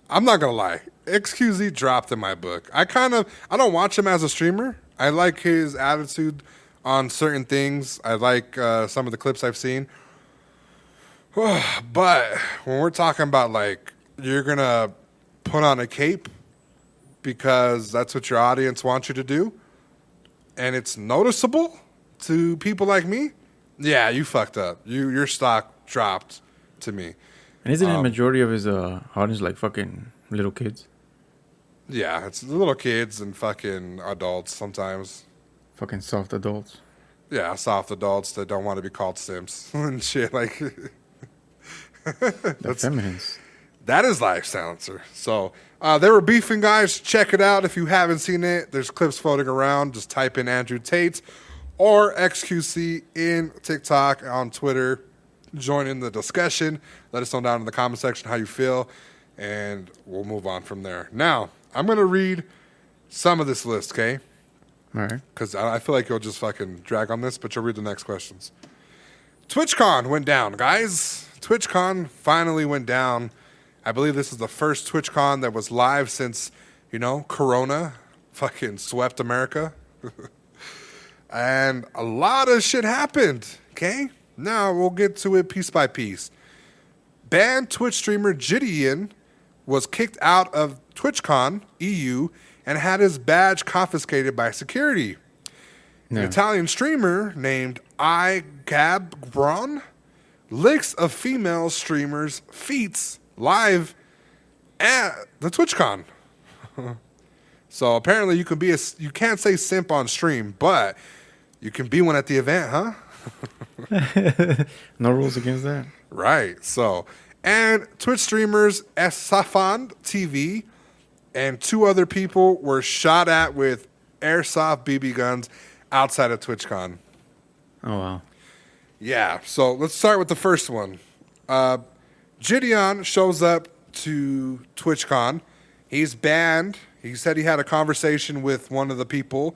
I'm not going to lie. XQZ dropped in my book. I don't watch him as a streamer. I like his attitude on certain things. I like some of the clips I've seen. But when we're talking about, like, you're going to put on a cape because that's what your audience wants you to do, and it's noticeable to people like me, yeah, you fucked up. Your stock dropped to me. And isn't the majority of his audience like fucking little kids? Yeah, it's little kids and fucking adults sometimes. Fucking soft adults. Yeah, soft adults that don't want to be called simps and shit. Like, The feminines. that is Live Silencer. So they were beefing, guys. Check it out if you haven't seen it. There's clips floating around. Just type in Andrew Tate or XQC in TikTok, on Twitter. Join in the discussion. Let us know down in the comment section how you feel, and we'll move on from there. Now, I'm going to read some of this list, okay? All right. Because I feel like you'll just fucking drag on this, but you'll read the next questions. TwitchCon went down, guys. TwitchCon finally went down. I believe this is the first TwitchCon that was live since, Corona fucking swept America. And a lot of shit happened, okay? Now we'll get to it piece by piece. Banned Twitch streamer JiDion was kicked out of TwitchCon EU and had his badge confiscated by security. An Italian streamer named iGabron licks a female streamer's feet live at the TwitchCon. So apparently you can't say simp on stream, but you can be one at the event, huh? No rules against that. Right. So, and Twitch streamers Safand TV and 2 other people were shot at with airsoft BB guns outside of TwitchCon. Oh, wow. Yeah. So let's start with the first one. JiDion shows up to TwitchCon. He's banned. He said he had a conversation with one of the people,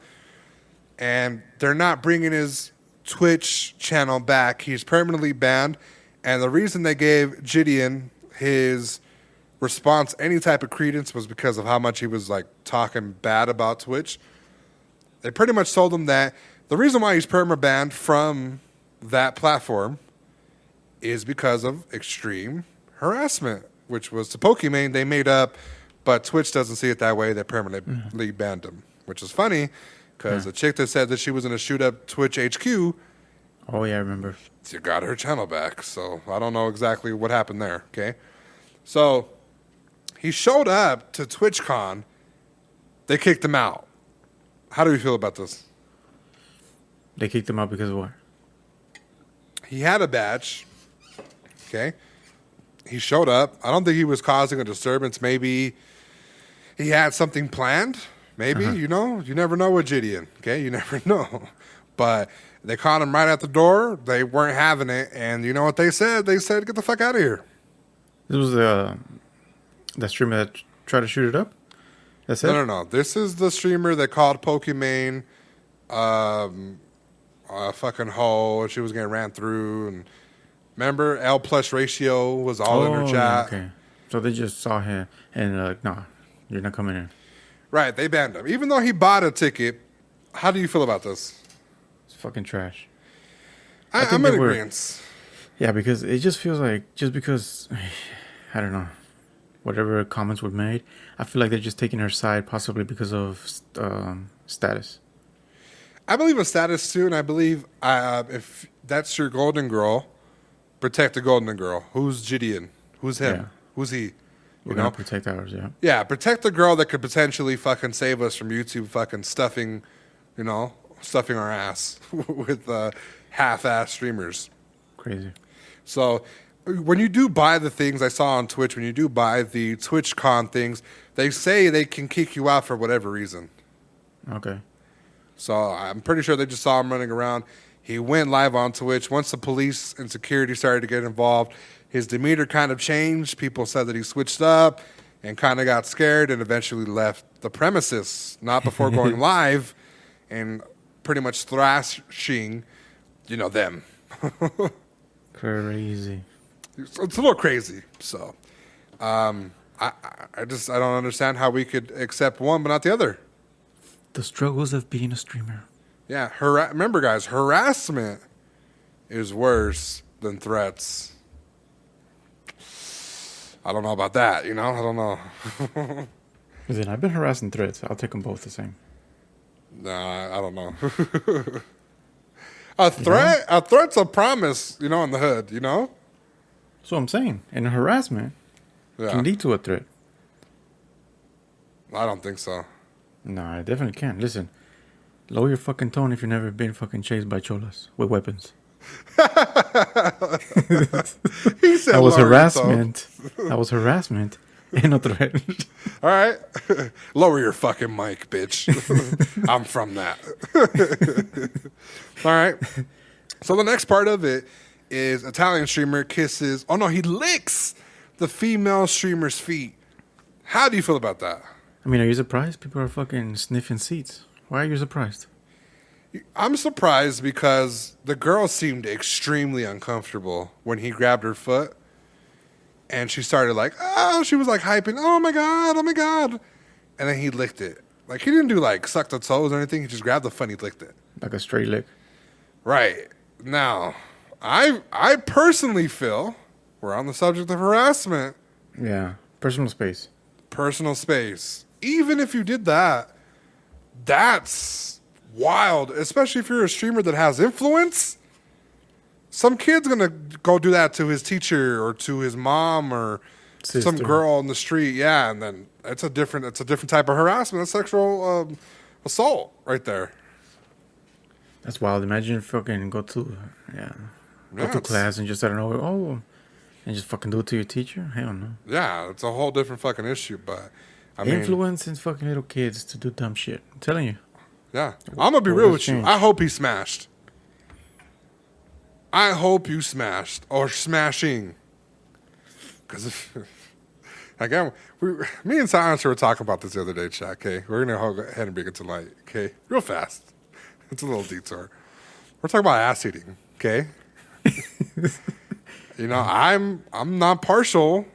and they're not bringing his Twitch channel back. He's permanently banned, and the reason they gave JiDion his response any type of credence was because of how much he was like talking bad about Twitch. They pretty much told him that the reason why he's perma banned from that platform is because of extreme harassment, which was the Pokimane they made up, but Twitch doesn't see it that way. They permanently banned him, which is funny because the chick that said that she was going to shoot up Twitch HQ, Oh, yeah, I remember. she got her channel back. So I don't know exactly what happened there. Okay, so he showed up to TwitchCon. They kicked him out. How do you feel about this? They kicked him out because of what? He had a badge. Okay. He showed up. I don't think he was causing a disturbance. Maybe he had something planned. Maybe, you never know with JiDion. Okay. You never know. But they caught him right at the door. They weren't having it. And you know what they said? They said, get the fuck out of here. This was that streamer that tried to shoot it up? That's it? No. This is the streamer that called Pokimane a fucking hoe. She was getting ran through. And remember, L plus ratio was all in her chat. Okay. So they just saw him and like, nah, you're not coming in. Right, they banned him. Even though he bought a ticket, how do you feel about this? It's fucking trash. I'm in agreement. Yeah, because it just feels like, just because, I don't know, whatever comments were made, I feel like they're just taking her side possibly because of status. I believe in status too, and I believe if that's your golden girl, protect the golden girl. Who's JiDion? Who's him? Yeah. Who's he? We're going to protect ours, yeah. Yeah, protect the girl that could potentially fucking save us from YouTube fucking stuffing our ass with half-ass streamers. Crazy. So when you do buy the things I saw on Twitch, when you do buy the TwitchCon things, they say they can kick you out for whatever reason. Okay. So I'm pretty sure they just saw him running around. He went live on Twitch. Once the police and security started to get involved, his demeanor kind of changed. People said that he switched up and kind of got scared and eventually left the premises, not before going live and pretty much thrashing, them. Crazy. It's a little crazy. So I don't understand how we could accept one but not the other. The struggles of being a streamer. Yeah, remember, guys, harassment is worse than threats. I don't know about that, I don't know. Listen, I've been harassing threats. I'll take them both the same. Nah, I don't know. A threat's a promise, in the hood, That's what I'm saying. And harassment can lead to a threat. I don't think so. No, I definitely can. Listen, Lower your fucking tone if you've never been fucking chased by cholas with weapons. He said That was lower your tone. harassment. That was harassment. And a threat. All right. Lower your fucking mic, bitch. I'm from that. All right. So the next part of it is Italian streamer kisses. Oh, no, he licks the female streamer's feet. How do you feel about that? I mean, are you surprised? People are fucking sniffing seats. Why are you surprised? I'm surprised because the girl seemed extremely uncomfortable when he grabbed her foot. And she started like, oh, she was like hyping, oh my God. And then he licked it. Like, he didn't do like suck the toes or anything. He just grabbed the foot and he licked it. Like a straight lick. Right. Now, I personally feel we're on the subject of harassment. Yeah. Personal space. Personal space. Even if you did that, that's wild. Especially if you're a streamer that has influence. Some kid's going to go do that to his teacher or to his mom or Sister. some girl on the street. Yeah, and then it's a different type of harassment. That's sexual assault right there. That's wild. Imagine fucking go to class and just I don't know, and just fucking do it to your teacher. Hell no. Yeah, it's a whole different fucking issue. But I mean, Influencing fucking little kids to do dumb shit. I'm telling you. yeah, I'm gonna be real with you. I hope he smashed. I hope you smashed or smashing. Because again, me and Silencer were talking about this the other day, chat. Okay, we're gonna go ahead and bring it to light. Okay, real fast. It's a little detour. We're talking about ass eating. Okay. You know, I'm not partial,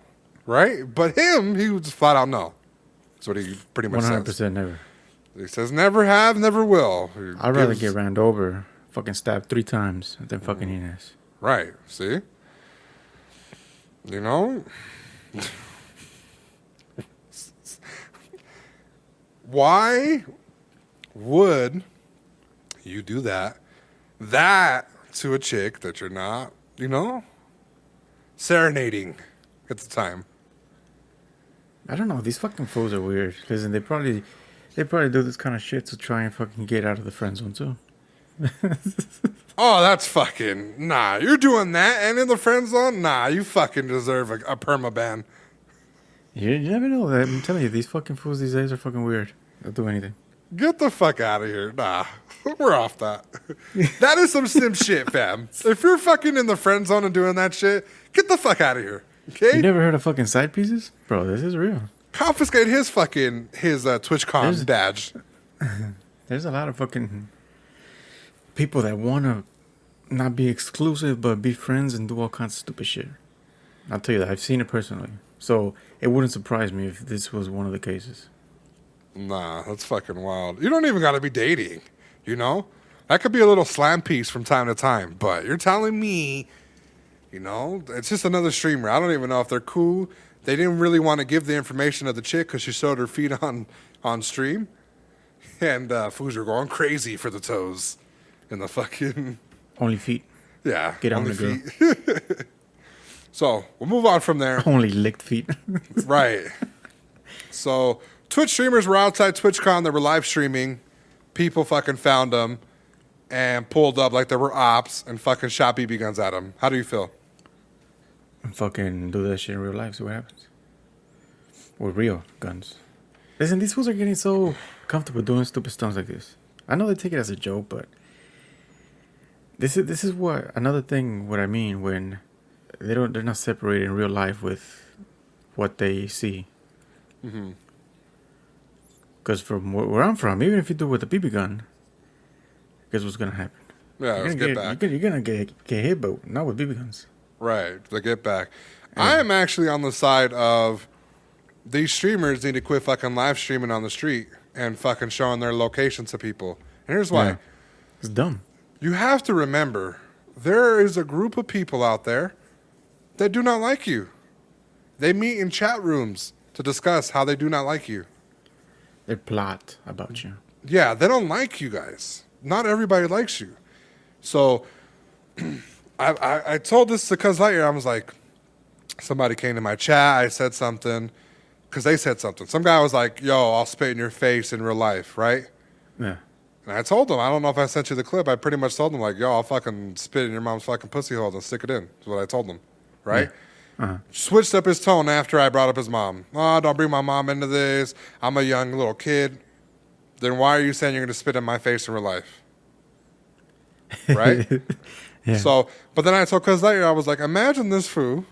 right? But him, he was just flat out no. That's what he pretty much 100% says. never. He says never have, never will. I'd rather get ran over, fucking stabbed 3 times than fucking eating ass. Right. See? You know? Why would you do that to a chick that you're not, you know, serenading at the time? I don't know. These fucking fools are weird. Listen, they probably do this kind of shit to try and fucking get out of the friend zone too. Oh, that's fucking... Nah, you're doing that and in the friend zone? Nah, you fucking deserve a perma-ban. You never know. I'm telling you, these fucking fools these days are fucking weird. They'll do anything. Get the fuck out of here. Nah, we're off that. That is some sim shit, fam. If you're fucking in the friend zone and doing that shit, get the fuck out of here. Okay? You never heard of fucking side pieces? Bro, this is real. Confiscate his TwitchCon badge. There's a lot of fucking people that want to not be exclusive but be friends and do all kinds of stupid shit. I'll tell you that. I've seen it personally. So it wouldn't surprise me if this was one of the cases. Nah, that's fucking wild. You don't even got to be dating, you know? That could be a little slam piece from time to time. But you're telling me, you know, it's just another streamer. I don't even know if they're cool. They didn't really want to give the information of the chick because she showed her feet on stream. And fools are going crazy for the toes in the fucking... Only feet. Yeah. Get on only the feet. So, we'll move on from there. Only licked feet. Right. So, Twitch streamers were outside TwitchCon. They were live streaming. People fucking found them and pulled up like there were ops and fucking shot BB guns at them. How do you feel? Fucking do that shit in real life, see what happens. With real guns. Listen, these fools are getting so comfortable doing stupid stunts like this. I know they take it as a joke, but this is what another thing what I mean when they're not separated in real life with what they see. Mm-hmm. Because from where I'm from, even if you do it with a BB gun, guess what's gonna happen? Yeah, let's get back. You're gonna get hit, but not with BB guns. Right, the get back. I am actually on the side of these streamers need to quit fucking live streaming on the street and fucking showing their location to people. And here's why. Yeah. It's dumb. You have to remember, there is a group of people out there that do not like you. They meet in chat rooms to discuss how they do not like you. They plot about you. Yeah, they don't like you guys. Not everybody likes you. So I told this to Cuz Lightyear. I was like, somebody came to my chat. I said something because they said something. Some guy was like, yo, I'll spit in your face in real life, right? Yeah. And I told him, I don't know if I sent you the clip. I pretty much told him, like, yo, I'll fucking spit in your mom's fucking pussy hole and stick it in. That's what I told him, right? Yeah. Uh-huh. Switched up his tone after I brought up his mom. Oh, don't bring my mom into this. I'm a young little kid. Then why are you saying you're going to spit in my face in real life? Right? Yeah. So, but then I told Cuz later, I was like, imagine this fool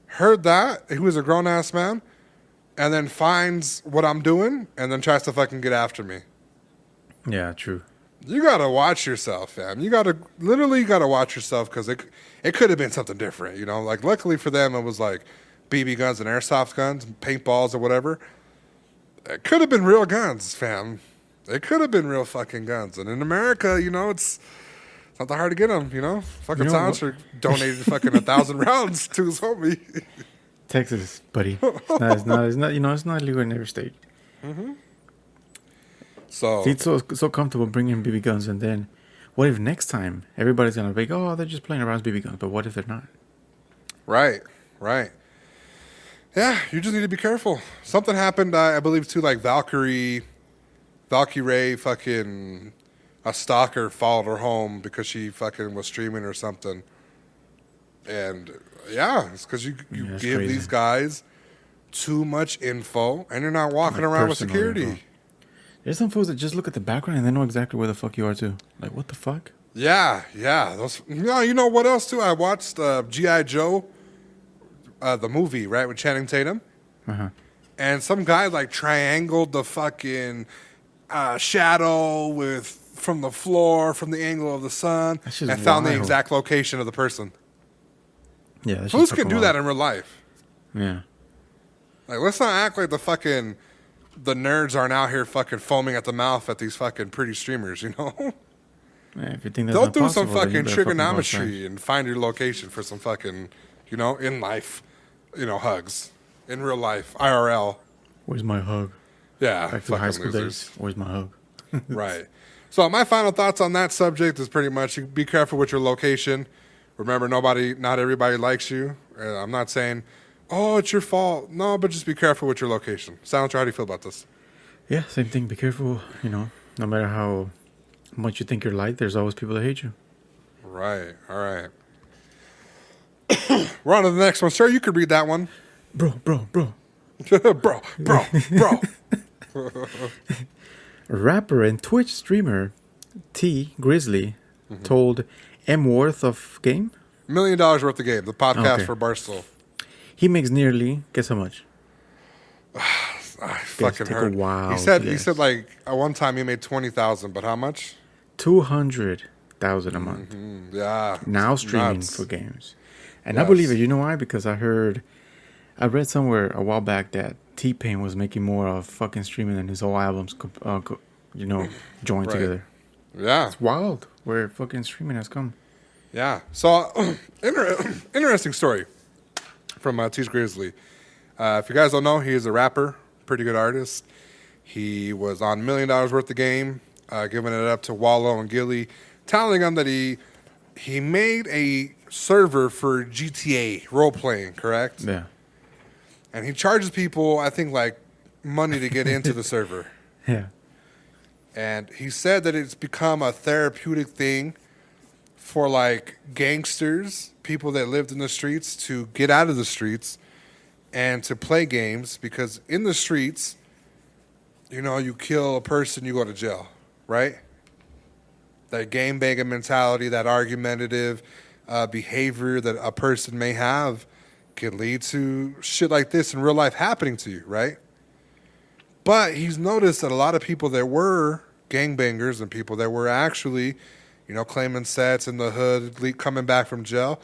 heard that, he was a grown-ass man, and then finds what I'm doing and then tries to fucking get after me. Yeah, true. You gotta watch yourself, fam. You gotta watch yourself because it could have been something different, you know. Like luckily for them, it was like BB guns and airsoft guns, and paintballs or whatever. It could have been real guns, fam. It could have been real fucking guns. And in America, you know, it's not that hard to get them, you know. Fucking You know Silencer donated fucking 1,000 rounds to his homie. Texas, buddy. It's not. You know, it's not legal in every state. So See, it's so comfortable bringing BB guns, and then what if next time everybody's gonna be like, oh, they're just playing around with BB guns, but what if they're not? right. Yeah, you just need to be careful. Something happened, I believe, to like Valkyrie, fucking a stalker followed her home because she fucking was streaming or something. And yeah, it's because you that's give crazy. these guys too much info and you're not walking Like around with personal security. info. There's some fools that just look at the background and they know exactly where the fuck you are too. Like, what the fuck? Yeah. Those, you know what else too? I watched G.I. Joe, the movie, right, with Channing Tatum. Uh-huh. And some guy like triangled the fucking shadow from the floor, from the angle of the sun, That shit's and found the wild. exact location of the person. Yeah, that's Who's can do that in real life? Yeah. Like, let's not act like the nerds aren't out here fucking foaming at the mouth at these fucking pretty streamers, you know? Yeah, if you think that's They'll not do some possible, then you fucking better fucking go trigonometry and find your location for some fucking, you know, in life, you know, hugs. In real life, IRL. outside. Where's my hug? Yeah, Back to high fucking school losers. days. Where's my hug? Right. So my final thoughts on that subject is pretty much be careful with your location. Remember, not everybody likes you. I'm not saying, oh, it's your fault. No, but just be careful with your location. Silencer, how do you feel about this? Yeah, same thing. Be careful. You know, no matter how much you think you're liked, there's always people that hate you. Right. All right. We're on to the next one. Sir, you could read that one. Bro. bro. Rapper and Twitch streamer Tee Grizzly told M Worth of Game $1 million worth of game. The podcast Okay. for Barstool. he makes nearly, guess how much? I fucking take a heard. wild He said guess. like at one time he made 20,000, but how much? 200,000 a month. Yeah. Now it's streaming nuts. for games. And I Yes. believe it. You know why? Because I read somewhere a while back that T-Pain was making more of fucking streaming than his whole albums, joined Right. together. Yeah. It's wild where fucking streaming has come. Yeah. So, interesting story from Tee Grizzly. If you guys don't know, he is a rapper, pretty good artist. He was on $1 million worth of game, giving it up to Wallow and Gilly, telling them that he made a server for GTA role playing, correct? Yeah. And he charges people, I think, like money to get into the server. Yeah. And he said that it's become a therapeutic thing for like gangsters, people that lived in the streets, to get out of the streets and to play games, because in the streets, you know, you kill a person, you go to jail, right? That game banging mentality, that argumentative behavior that a person may have can lead to shit like this in real life happening to you, right? But he's noticed that a lot of people that were gangbangers and people that were actually, you know, claiming sets in the hood, coming back from jail,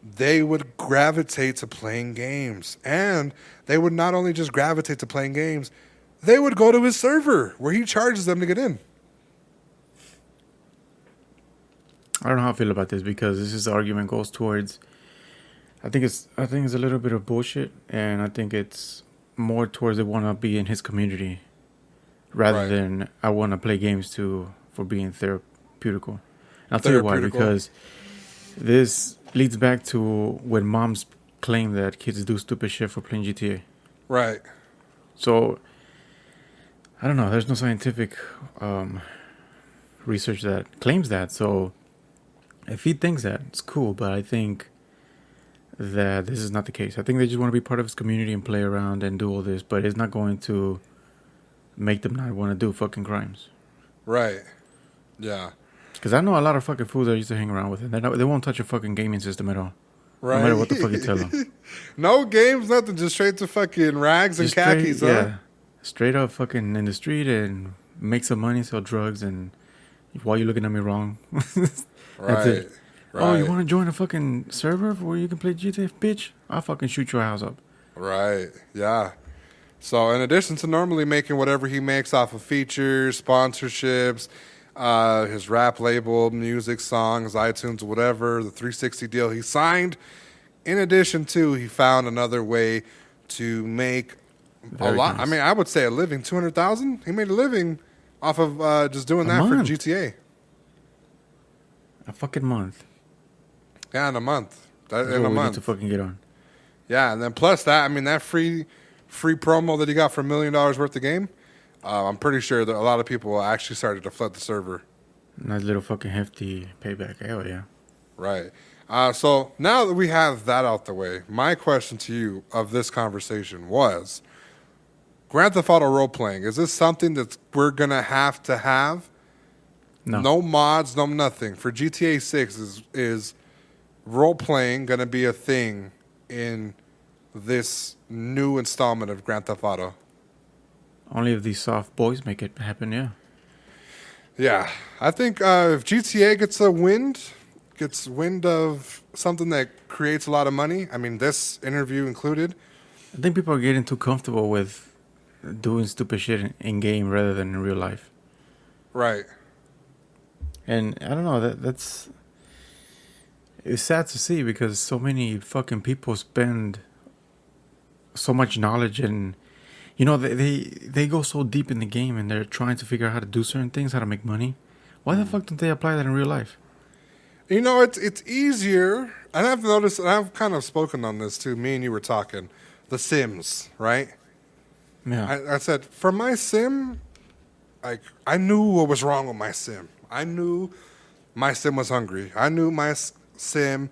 they would gravitate to playing games. And they would not only just gravitate to playing games, they would go to his server where he charges them to get in. I don't know how I feel about this, because this argument goes towards, I think it's a little bit of bullshit, and I think it's more towards they want to be in his community rather Right. than I want to play games for being therapeutical. And I'll tell you why, Therapeutical. because this leads back to when moms claim that kids do stupid shit for playing GTA. Right. So I don't know. There's no scientific research that claims that. So if he thinks that, it's cool. But I think that this is not the case. I think they just want to be part of his community and play around and do all this, but it's not going to make them not want to do fucking crimes. Right. Yeah. Because I know a lot of fucking fools that I used to hang around with, and they won't touch a fucking gaming system at all. Right. No matter what the fuck you tell them. No games, nothing. Just straight to fucking rags and khakis, huh? Yeah. Straight up fucking in the street and make some money, sell drugs, and while you're looking at me wrong. That's Right. it. Right. Oh, you want to join a fucking server where you can play GTA? Bitch, I'll fucking shoot your house up. Right. Yeah. So in addition to normally making whatever he makes off of features, sponsorships, his rap label, music, songs, iTunes, whatever, the 360 deal he signed, in addition to, he found another way to make Very a lot. nice. I mean, I would say a living, 200,000. He made a living off of just doing that month. for GTA. A fucking month. Yeah, in a month. That's In what a we need month. to fucking get on. Yeah, and then plus that, I mean, that free promo that he got for $1 million worth of game, I'm pretty sure that a lot of people actually started to flood the server. Nice little fucking hefty payback. Hell yeah. Right. So now that we have that out the way, my question to you of this conversation was, Grand Theft Auto role-playing, is this something that we're going to have? No. No mods, no nothing. For GTA 6, is role-playing going to be a thing in this new installment of Grand Theft Auto? Only if these soft boys make it happen, yeah. Yeah. I think if GTA gets wind of something that creates a lot of money, I mean, this interview included. I think people are getting too comfortable with doing stupid shit in game rather than in real life. Right. And I don't know, that's it's sad to see because so many fucking people spend so much knowledge and they go so deep in the game and they're trying to figure out how to do certain things, how to make money. Why the fuck don't they apply that in real life? You know, it's easier, and I've noticed, and I've kind of spoken on this too. Me and you were talking, The Sims, right? Yeah. I said, for my sim, like, I knew what was wrong with my sim. I knew my sim was hungry. I knew my sim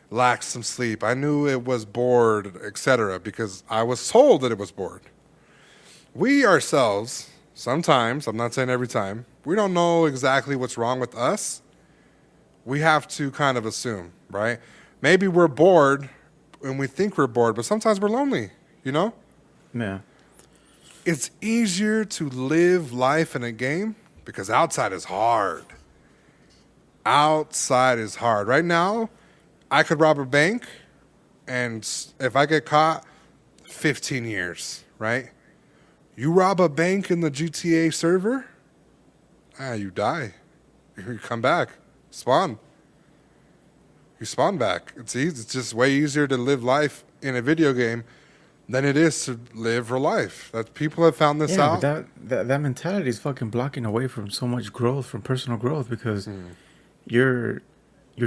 lacked some sleep. I knew it was bored, etc., because I was told that it was bored. We ourselves, sometimes, I'm not saying every time, we don't know exactly what's wrong with us. We have to kind of assume, right? Maybe we're bored and we think we're bored, but sometimes we're lonely, you know? Yeah. It's easier to live life in a game because outside is hard. Outside is hard. Right now, I could rob a bank, and if I get caught, 15 years, right? You rob a bank in the GTA server, you die. You come back. Spawn. You spawn back. It's easy. It's just way easier to live life in a video game than it is to live real life. That people have found this out. But that mentality is fucking blocking away from so much growth, from personal growth, because you're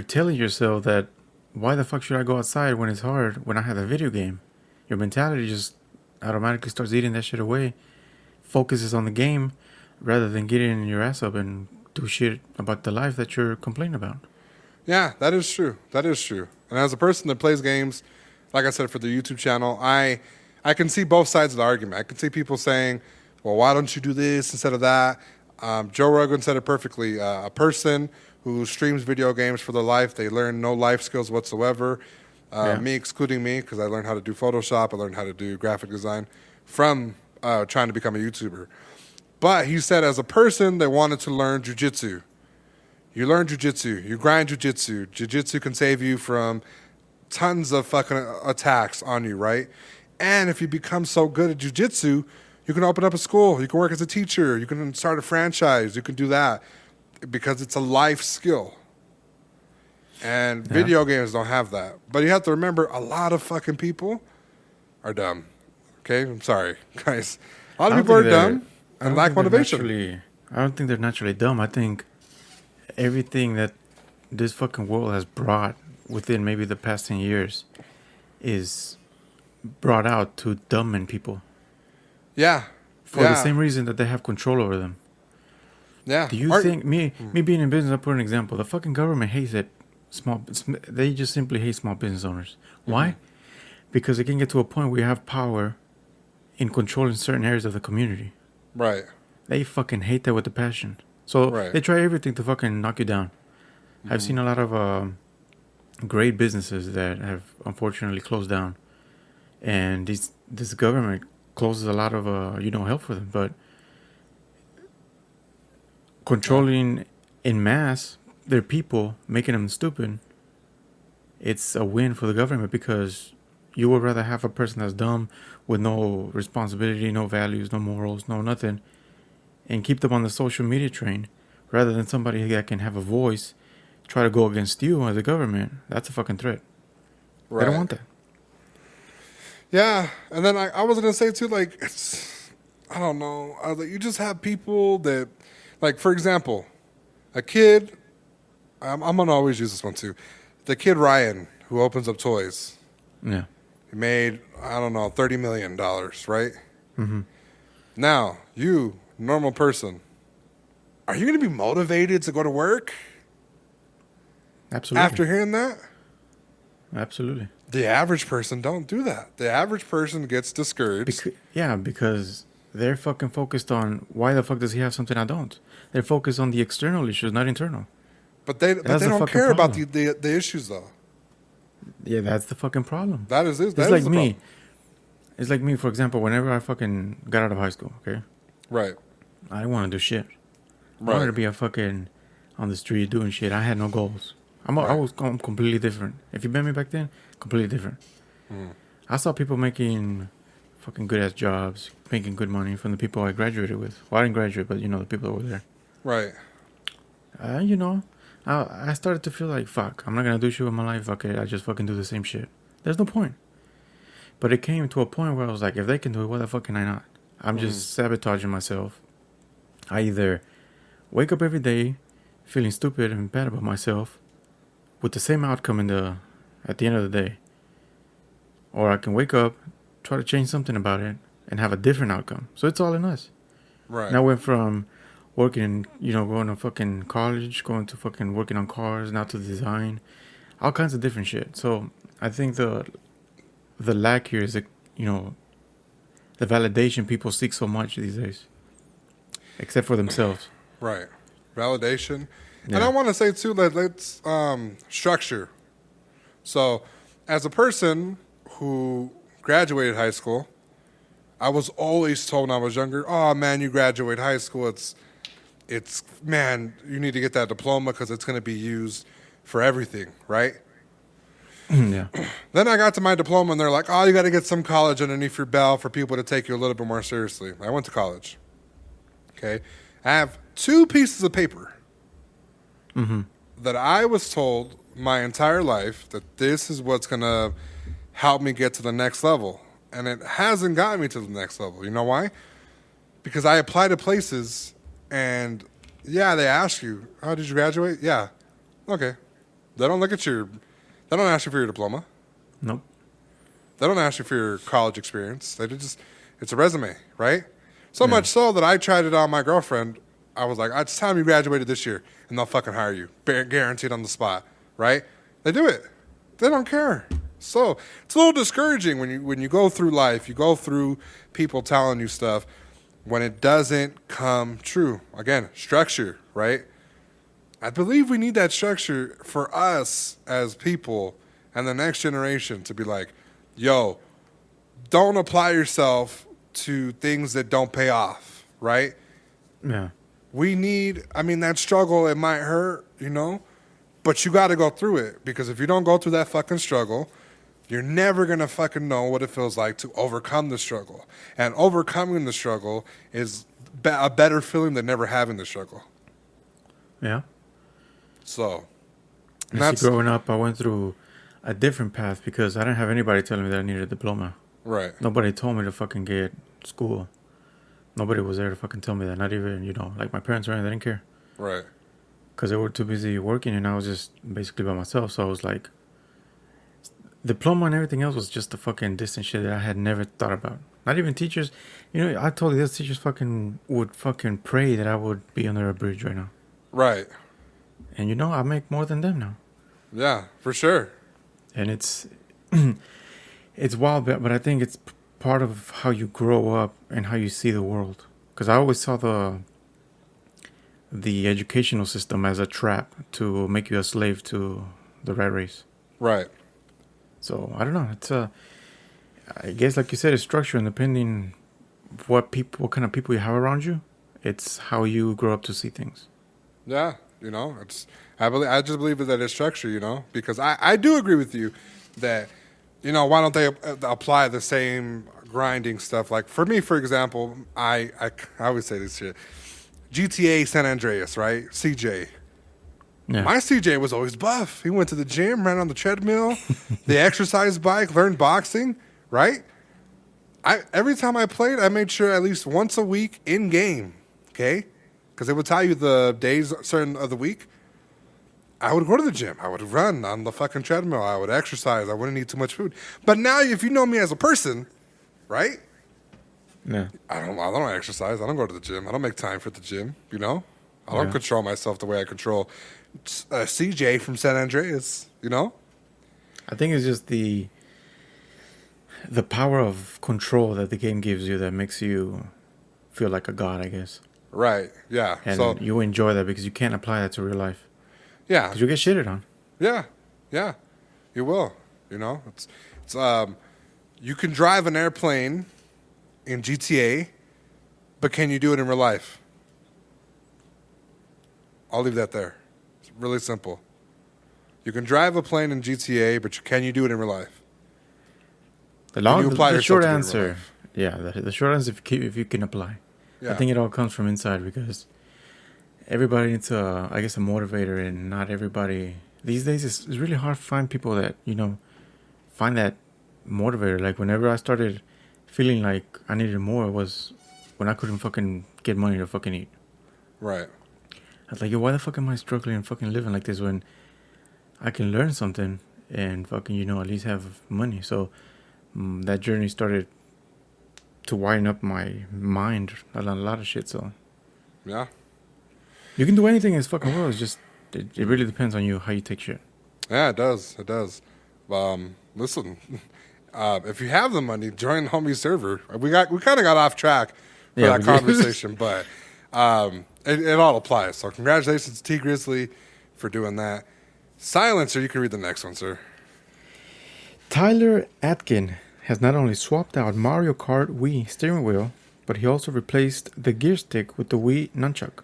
telling yourself that why the fuck should I go outside when it's hard when I have a video game? Your mentality just automatically starts eating that shit away, focuses on the game rather than getting your ass up and do shit about the life that you're complaining about. Yeah, that is true. That is true. And as a person that plays games, like I said, for the YouTube channel, I can see both sides of the argument. I can see people saying, well, why don't you do this instead of that? Joe Rogan said it perfectly. A person who streams video games for their life, they learn no life skills whatsoever. Me, excluding me, because I learned how to do Photoshop. I learned how to do graphic design from trying to become a YouTuber. But he said as a person that wanted to learn jiu-jitsu, you learn jiu-jitsu, you grind jiu-jitsu. Jiu-jitsu can save you from tons of fucking attacks on you, right? And if you become so good at jiu-jitsu, you can open up a school, you can work as a teacher, you can start a franchise, you can do that because it's a life skill. And video games don't have that. But you have to remember, a lot of fucking people are dumb. Okay? I'm sorry, guys. A lot of people are dumb and lack motivation. I don't think they're naturally dumb. I think everything that this fucking world has brought within maybe the past 10 years is brought out to dumb people. Yeah. For the same reason that they have control over them. Yeah. Do you think me being in business? I'll put an example. The fucking government hates it. They just simply hate small business owners. Why? Because they can get to a point where you have power in controlling certain areas of the community. Right. They fucking hate that with a passion. So Right. they try everything to fucking knock you down. I've seen a lot of great businesses that have unfortunately closed down, and this government closes a lot of help for them. But controlling in mass their people, making them stupid, it's a win for the government because you would rather have a person that's dumb with no responsibility, no values, no morals, no nothing, and keep them on the social media train rather than somebody that can have a voice try to go against you as a government. That's a fucking threat. Right. They don't want that. Yeah, and then I was gonna say too, like, I don't know. You just have people that, like, for example, a kid. I'm gonna always use this one too. The kid Ryan who opens up toys. Yeah. He made, I don't know, $30 million, right? Mm-hmm. Now, you, normal person, are you gonna be motivated to go to work? Absolutely. After hearing that? Absolutely. The average person don't do that. The average person gets discouraged. Because they're fucking focused on why the fuck does he have something I don't? They're focused on the external issues, not internal. But they don't care about the issues, though. Yeah, that's the fucking problem. That is It's like me. It's like me, for example, whenever I fucking got out of high school, okay? Right. I didn't want to do shit. I Right. wanted to be a fucking on the street doing shit. I had no goals. I was completely different. If you met me back then, completely different. I saw people making fucking good ass jobs, making good money from the people I graduated with. Well, I didn't graduate, but the people that were there. Right. I started to feel like, fuck, I'm not gonna do shit with my life. Okay, I just fucking do the same shit. There's no point. But it came to a point where I was like, if they can do it, why the fuck can I not? I'm just sabotaging myself. I either wake up every day feeling stupid and bad about myself with the same outcome at the end of the day, or I can wake up, try to change something about it, and have a different outcome. So it's all in us. Right. And I went from working, going to fucking college, going to fucking working on cars, now to design, all kinds of different shit. So I think the lack here is, the validation people seek so much these days, except for themselves. Right. Validation. Yeah. And I want to say, too, that let's structure. So, as a person who graduated high school, I was always told when I was younger, oh, man, you graduate high school, man, you need to get that diploma because it's going to be used for everything, right? Yeah. Then I got to my diploma, and they're like, oh, you got to get some college underneath your belt for people to take you a little bit more seriously. I went to college. Okay? I have 2 pieces of paper that I was told my entire life that this is what's going to help me get to the next level. And it hasn't gotten me to the next level. You know why? Because I apply to places, and, yeah, they ask you, oh, did you graduate? Yeah. Okay. They don't ask you for your diploma. Nope. They don't ask you for your college experience. It's a resume, right? So much so that I tried it on my girlfriend. I was like, just tell them you graduated this year, and they'll fucking hire you. Guaranteed on the spot, right? They do it. They don't care. So it's a little discouraging when you go through life, you go through people telling you stuff when it doesn't come true. Again, structure, right? I believe we need that structure for us as people and the next generation to be like, yo, don't apply yourself to things that don't pay off, right? Yeah. That struggle, it might hurt, but you got to go through it, because if you don't go through that fucking struggle, you're never going to fucking know what it feels like to overcome the struggle. And overcoming the struggle is a better feeling than never having the struggle. Yeah. So, Growing up, I went through a different path because I didn't have anybody telling me that I needed a diploma. right. Nobody told me to fucking get school. Nobody was there to fucking tell me that. Not even, like my parents or anything. They didn't care. Right. Because they were too busy working, and I was just basically by myself. So I was like, diploma and everything else was just the fucking distant shit that I had never thought about. Not even teachers. You know, I told you those teachers would fucking pray that I would be under a bridge right now. Right. And you know, I make more than them now. Yeah, for sure. And it's it's wild, but I think it's part of how you grow up and how you see the world. Because I always saw the educational system as a trap to make you a slave to the rat race. Right. So I don't know. It's I guess like you said, it's structure, and depending what kind of people you have around you, it's how you grow up to see things. Yeah, I just believe that it's structure, because I do agree with you that, why don't they apply the same grinding stuff? Like for me, for example, I always say this shit. GTA San Andreas, right? CJ. Yeah. My CJ was always buff. He went to the gym, ran on the treadmill, the exercise bike, learned boxing, right? Every time I played, I made sure at least once a week in game, okay? Because it would tell you the days certain of the week. I would go to the gym. I would run on the fucking treadmill. I would exercise. I wouldn't eat too much food. But now, if you know me as a person, right? Yeah. I don't exercise. I don't go to the gym. I don't make time for the gym. I don't control myself the way I control CJ from San Andreas. I think it's just the power of control that the game gives you that makes you feel like a god, I guess. Right. Yeah. And so you enjoy that because you can't apply that to real life. Yeah. Because you get shitted on. Yeah. Yeah. You will. It's you can drive an airplane in GTA, but can you do it in real life? I'll leave that there. It's really simple. You can drive a plane in GTA, but can you do it in real life? The short answer, the short answer if you can apply. Yeah. I think it all comes from inside because everybody needs a motivator, and not everybody these days. It's really hard to find people that find that motivator. Like whenever I started feeling like I needed more, was when I couldn't fucking get money to fucking eat. Right. I was like, yo, why the fuck am I struggling and fucking living like this when I can learn something and fucking at least have money? So that journey started to widen up my mind a lot of shit. So yeah, you can do anything in this fucking world. It's just it really depends on you how you take shit. Yeah, it does. It does. Listen, if you have the money, join homie server. We kind of got off track for that conversation, but it all applies. So congratulations to Tee Grizzly for doing that. Silencer, you can read the next one, sir. Tyler Atkin has not only swapped out Mario Kart Wii steering wheel, but he also replaced the gear stick with the Wii nunchuck.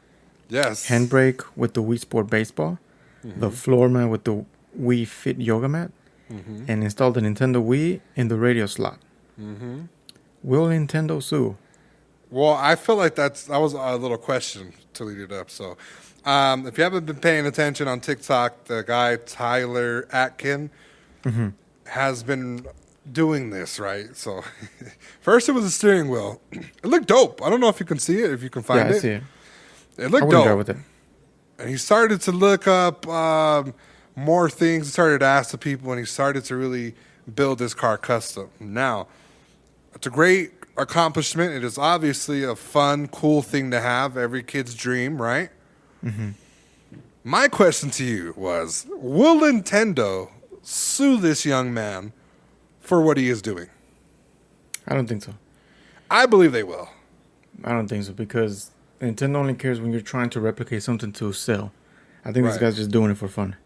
Yes. Handbrake with the Wii Sport Baseball, the floor mat with the Wii Fit Yoga Mat, and installed the Nintendo Wii in the radio slot. Will Nintendo sue? Well, I feel like that was a little question to lead it up. So, if you haven't been paying attention on TikTok, the guy Tyler Atkin has been doing this, right? So, first it was a steering wheel. It looked dope. I don't know if you can see it, if you can find it. Yeah, I see it. It looked dope. With it. And he started to look up more things. He started to ask the people, and he started to really build this car custom. Now, it's a great accomplishment. It is obviously a fun, cool thing to have. Every kid's dream, right? My question to you was, will Nintendo sue this young man for what he is doing? I don't think so. I believe they will. I don't think so because Nintendo only cares when you're trying to replicate something to sell. I think this guy's just doing it for fun.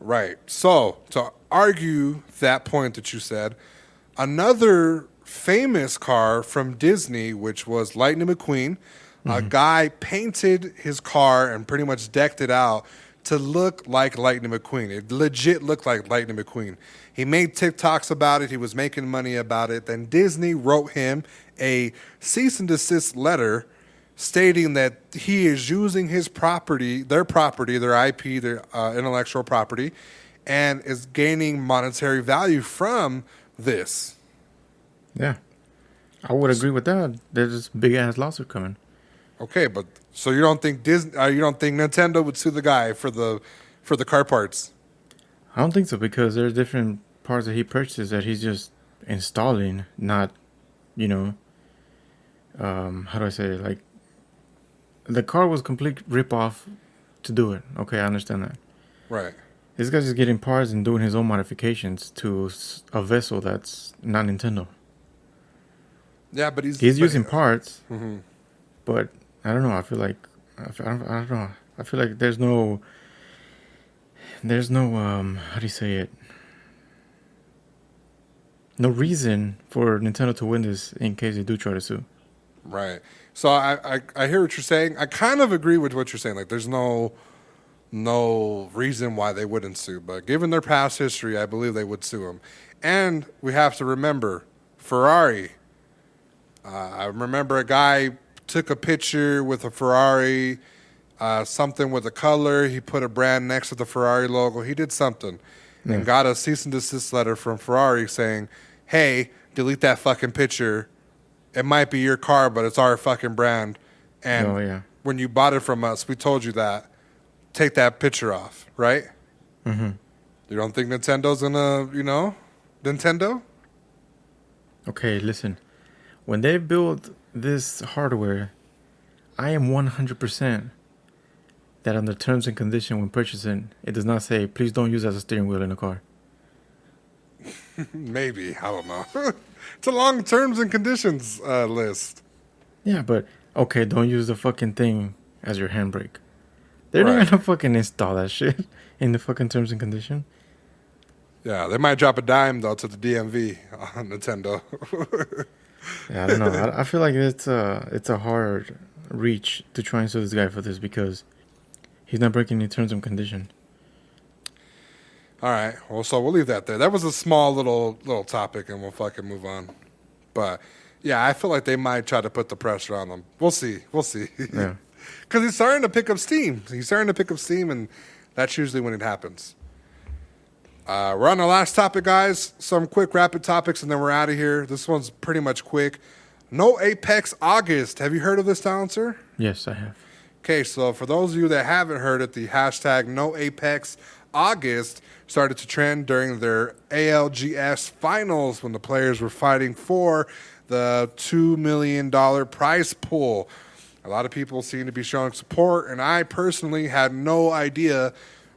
Right. So, to argue that point that you said, another famous car from Disney, which was Lightning McQueen, a guy painted his car and pretty much decked it out to look like Lightning McQueen. It legit looked like Lightning McQueen. He made TikToks about it. He was making money about it. Then Disney wrote him a cease and desist letter stating that he is using his property, their IP, their intellectual property, and is gaining monetary value from this. Yeah. I would agree with that. There's this big ass lawsuit coming. Okay, but so you don't think you don't think Nintendo would sue the guy for the car parts? I don't think so because there's different parts that he purchases that he's just installing, not, you know, how do I say it? Like, the car was complete rip-off to do it. Okay, I understand that. Right. This guy's just getting parts and doing his own modifications to a vessel that's not Nintendo. Yeah, but he's using parts, Mm-hmm. but I don't know. I feel like I don't know. I feel like there's no how do you say it? No reason for Nintendo to win this in case they do try to sue. Right. So I hear what you're saying. I kind of agree with what you're saying. Like, there's no reason why they wouldn't sue, but given their past history, I believe they would sue him. And we have to remember Ferrari. I remember a guy took a picture with a Ferrari, something with a color. He put a brand next to the Ferrari logo. He did something and got a cease and desist letter from Ferrari saying, hey, delete that fucking picture. It might be your car, but it's our fucking brand. And when you bought it from us, we told you that. Take that picture off, right? Mm-hmm. You don't think Nintendo's gonna, Nintendo? Okay, listen. When they build this hardware, I am 100% that under terms and conditions when purchasing, it does not say, please don't use as a steering wheel in a car. Maybe. I don't know. It's a long terms and conditions list. Yeah, but, okay, don't use the fucking thing as your handbrake. They're not gonna fucking install that shit in the fucking terms and conditions. Yeah, they might drop a dime, though, to the DMV on Nintendo. Yeah, I don't know. I feel like it's a hard reach to try and sue this guy for this because he's not breaking any terms and conditions. All right. Well, so we'll leave that there. That was a small little topic, and we'll fucking move on. But, yeah, I feel like they might try to put the pressure on them. We'll see. Yeah. Because he's starting to pick up steam. And that's usually when it happens. We're on the last topic, guys. Some quick, rapid topics, and then we're out of here. This one's pretty much quick. No Apex August. Have you heard of this, Silencer? Yes, I have. Okay, so for those of you that haven't heard it, the hashtag No Apex August started to trend during their ALGS finals when the players were fighting for the $2 million prize pool. A lot of people seem to be showing support, and I personally had no idea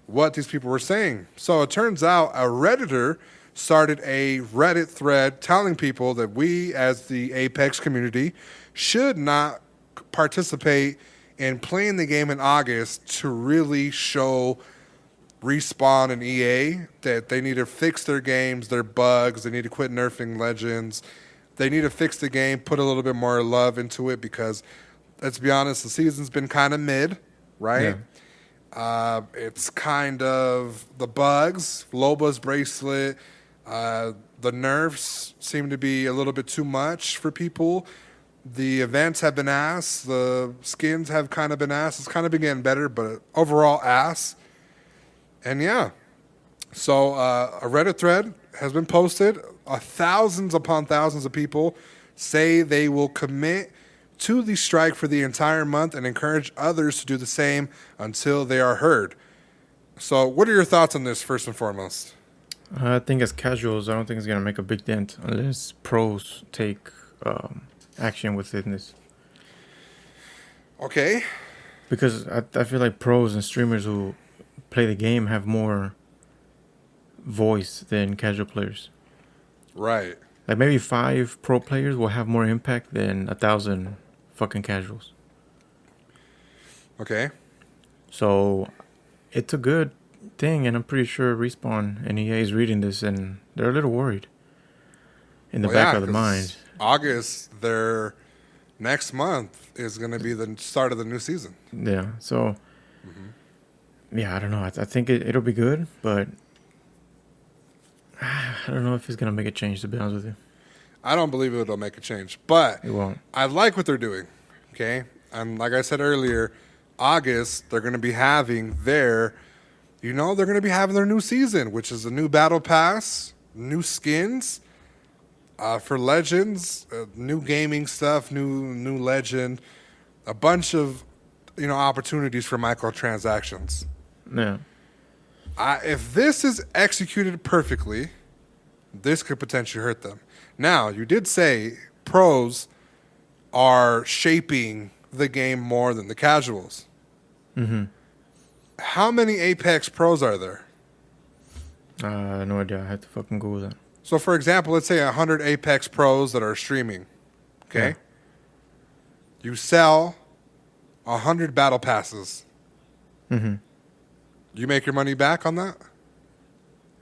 what these people were saying. So it turns out a Redditor started a Reddit thread telling people that we, as the Apex community, should not participate in playing the game in August to really show Respawn and EA that they need to fix their games, their bugs, they need to quit nerfing Legends, they need to fix the game, put a little bit more love into it because, let's be honest, the season's been kind of mid, right? Yeah. It's kind of the bugs, Loba's bracelet, the nerfs seem to be a little bit too much for people. The events have been ass. The skins have kind of been ass. It's kind of been getting better, but overall ass. And yeah, so a Reddit thread has been posted. Thousands upon thousands of people say they will commit to the strike for the entire month and encourage others to do the same until they are heard. So what are your thoughts on this, first and foremost? I think as casuals, I don't think it's going to make a big dent unless pros take action within this. Okay. Because I feel like pros and streamers who play the game have more voice than casual players. Right. Like maybe 5 pro players will have more impact than 1,000 fucking casuals. Okay. So it's a good thing, and I'm pretty sure Respawn and EA is reading this, and they're a little worried in the back of the mind. August, their next month, is going to be the start of the new season. Yeah, so, yeah, I don't know. I think it'll be good, but I don't know if it's going to make a change, to be honest with you. I don't believe it'll make a change, but It won't. I like what they're doing, okay? And like I said earlier, August, they're going to be having their new season, which is a new battle pass, new skins for Legends, new gaming stuff, new Legend, a bunch of opportunities for microtransactions. Yeah. If this is executed perfectly, this could potentially hurt them. Now, you did say pros are shaping the game more than the casuals. Mm-hmm. How many Apex pros are there? No idea. I had to fucking Google that. So, for example, let's say 100 Apex pros that are streaming. Okay? Yeah. You sell 100 battle passes. Mm-hmm. You make your money back on that?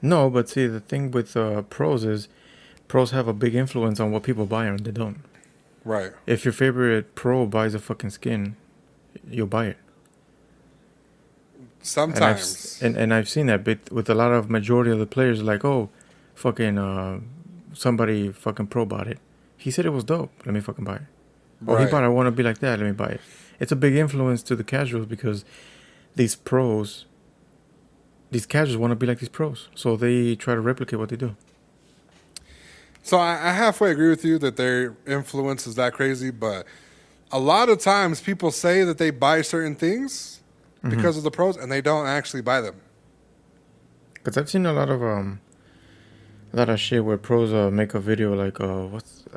No, but see, the thing with pros is pros have a big influence on what people buy and they don't. Right. If your favorite pro buys a fucking skin, you'll buy it. Sometimes. And I've seen that bit with a lot of majority of the players like, oh, fucking somebody fucking pro bought it. He said it was dope. Let me fucking buy it. Oh, he Right. bought it. I want to be like that. Let me buy it. It's a big influence to the casuals because these casuals want to be like these pros. So they try to replicate what they do. So I halfway agree with you that their influence is that crazy, but a lot of times people say that they buy certain things because of the pros, and they don't actually buy them. Because I've seen a lot of shit where pros make a video like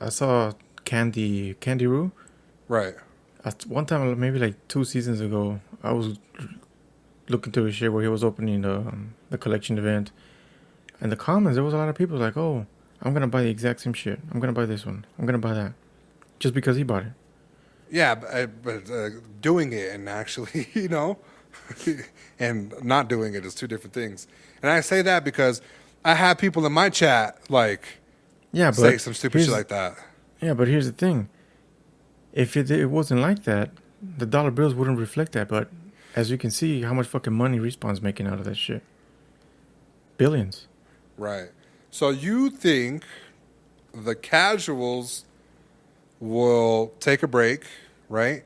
I saw Candy Roo. Right. One time, maybe like 2 seasons ago, I was looking through his shit where he was opening the collection event. In the comments, there was a lot of people like, oh, I'm going to buy the exact same shit. I'm going to buy this one. I'm going to buy that. Just because he bought it. Yeah, but doing it and actually, and not doing it is two different things. And I say that because I have people in my chat say some stupid shit like that. Yeah, but here's the thing. If it wasn't like that, the dollar bills wouldn't reflect that. But as you can see, how much fucking money Respawn's making out of that shit. Billions. Right. So you think the casuals will take a break, right?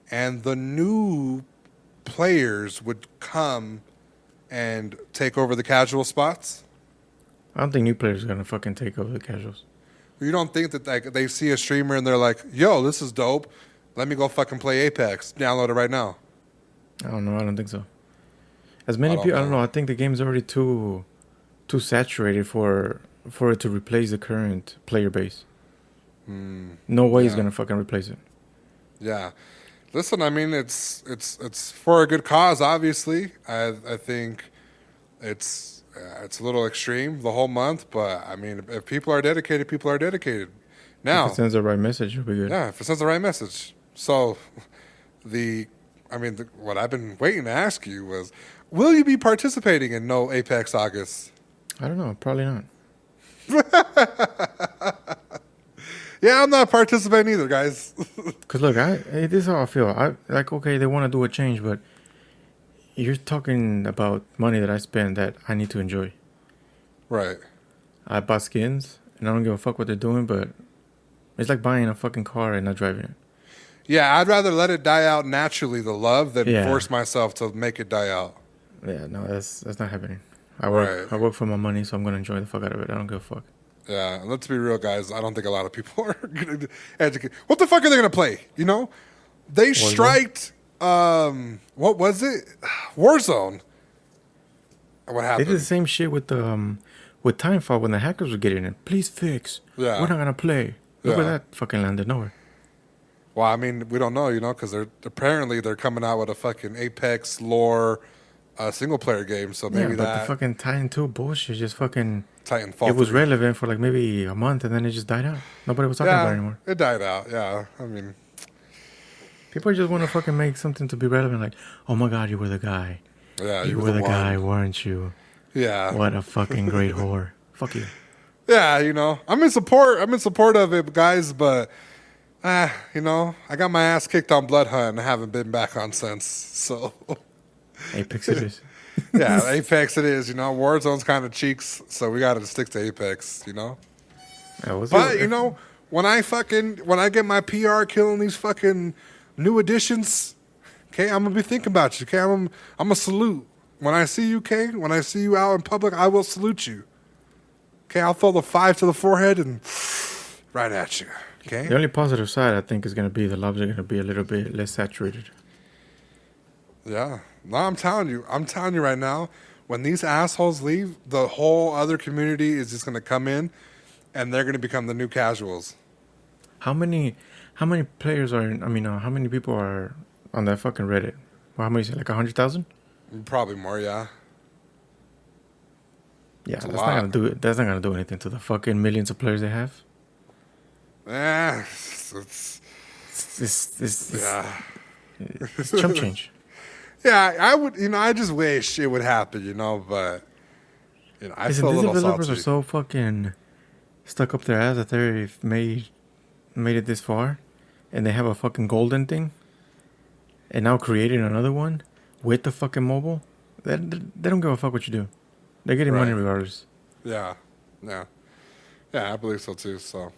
And the new players would come and take over the casual spots? I don't think new players are going to fucking take over the casuals. You don't think that they see a streamer and they're like, yo, this is dope. Let me go fucking play Apex. Download it right now. I don't know. I don't think so. As many people, I don't know. I think the game's already too saturated for it to replace the current player base. No way he's gonna fucking replace it. Yeah. Listen, I mean, it's for a good cause. Obviously, I think it's a little extreme the whole month, but I mean, if people are dedicated, people are dedicated. Now, if it sends the right message, it'll be good. Yeah, if it sends the right message. So, what I've been waiting to ask you was, will you be participating in No Apex August? I don't know. Probably not. Yeah, I'm not participating either, guys. Because look, this is how I feel. Okay, they want to do a change, but you're talking about money that I spend that I need to enjoy. Right. I bought skins, and I don't give a fuck what they're doing, but it's like buying a fucking car and not driving it. Yeah, I'd rather let it die out naturally, the love, than force myself to make it die out. Yeah, no, that's not happening. I work for my money, so I'm gonna enjoy the fuck out of it. I don't give a fuck. Yeah, and let's be real, guys. I don't think a lot of people are going to educate. What the fuck are they going to play? They striked. What was it? Warzone. What happened? They did the same shit with Timefall when the hackers were getting in. Please fix. Yeah. We're not gonna play. Look at that fucking landed nowhere. Well, I mean, we don't know, because they're coming out with a fucking Apex lore single player game. So maybe but the fucking Titan 2 bullshit just fucking. Titanfall. It was relevant for like maybe a month and then it just died out. Nobody was talking about it anymore. It died out. Yeah, I mean, people just want to fucking make something to be relevant. Like, oh my god, you were the guy. Yeah, you were the guy, weren't you? Yeah. What a fucking great whore. Fuck you. Yeah, I'm in support. I'm in support of it, guys. But I got my ass kicked on Blood Hunt and I haven't been back on since. So Apex it is. Yeah, Apex it is. Warzone's kind of cheeks, so we got to stick to Apex. Yeah, but when I get my PR killing these fucking new additions, okay, I'm gonna be thinking about you. Okay, I'm gonna salute when I see you. Okay, when I see you out in public, I will salute you. Okay, I'll throw the 5 to the forehead and right at you. Okay. The only positive side I think is gonna be the lobs are gonna be a little bit less saturated. Yeah. No, I'm telling you right now, when these assholes leave, the whole other community is just going to come in, and they're going to become the new casuals. How many players are? How many people are on that fucking Reddit? Well, how many? Like 100,000? Probably more, yeah. Yeah, It's a that's lot. not gonna do it. That's not gonna do anything to the fucking millions of players they have. It's yeah. It's chump change. Yeah, I would, I just wish it would happen, but, I Listen, feel a these little developers salty. are so fucking stuck up their ass that they've made it this far, and they have a fucking golden thing, and now creating another one with the fucking mobile. They don't give a fuck what you do. They're getting money Right. regardless. Yeah, yeah. Yeah, I believe so too, so,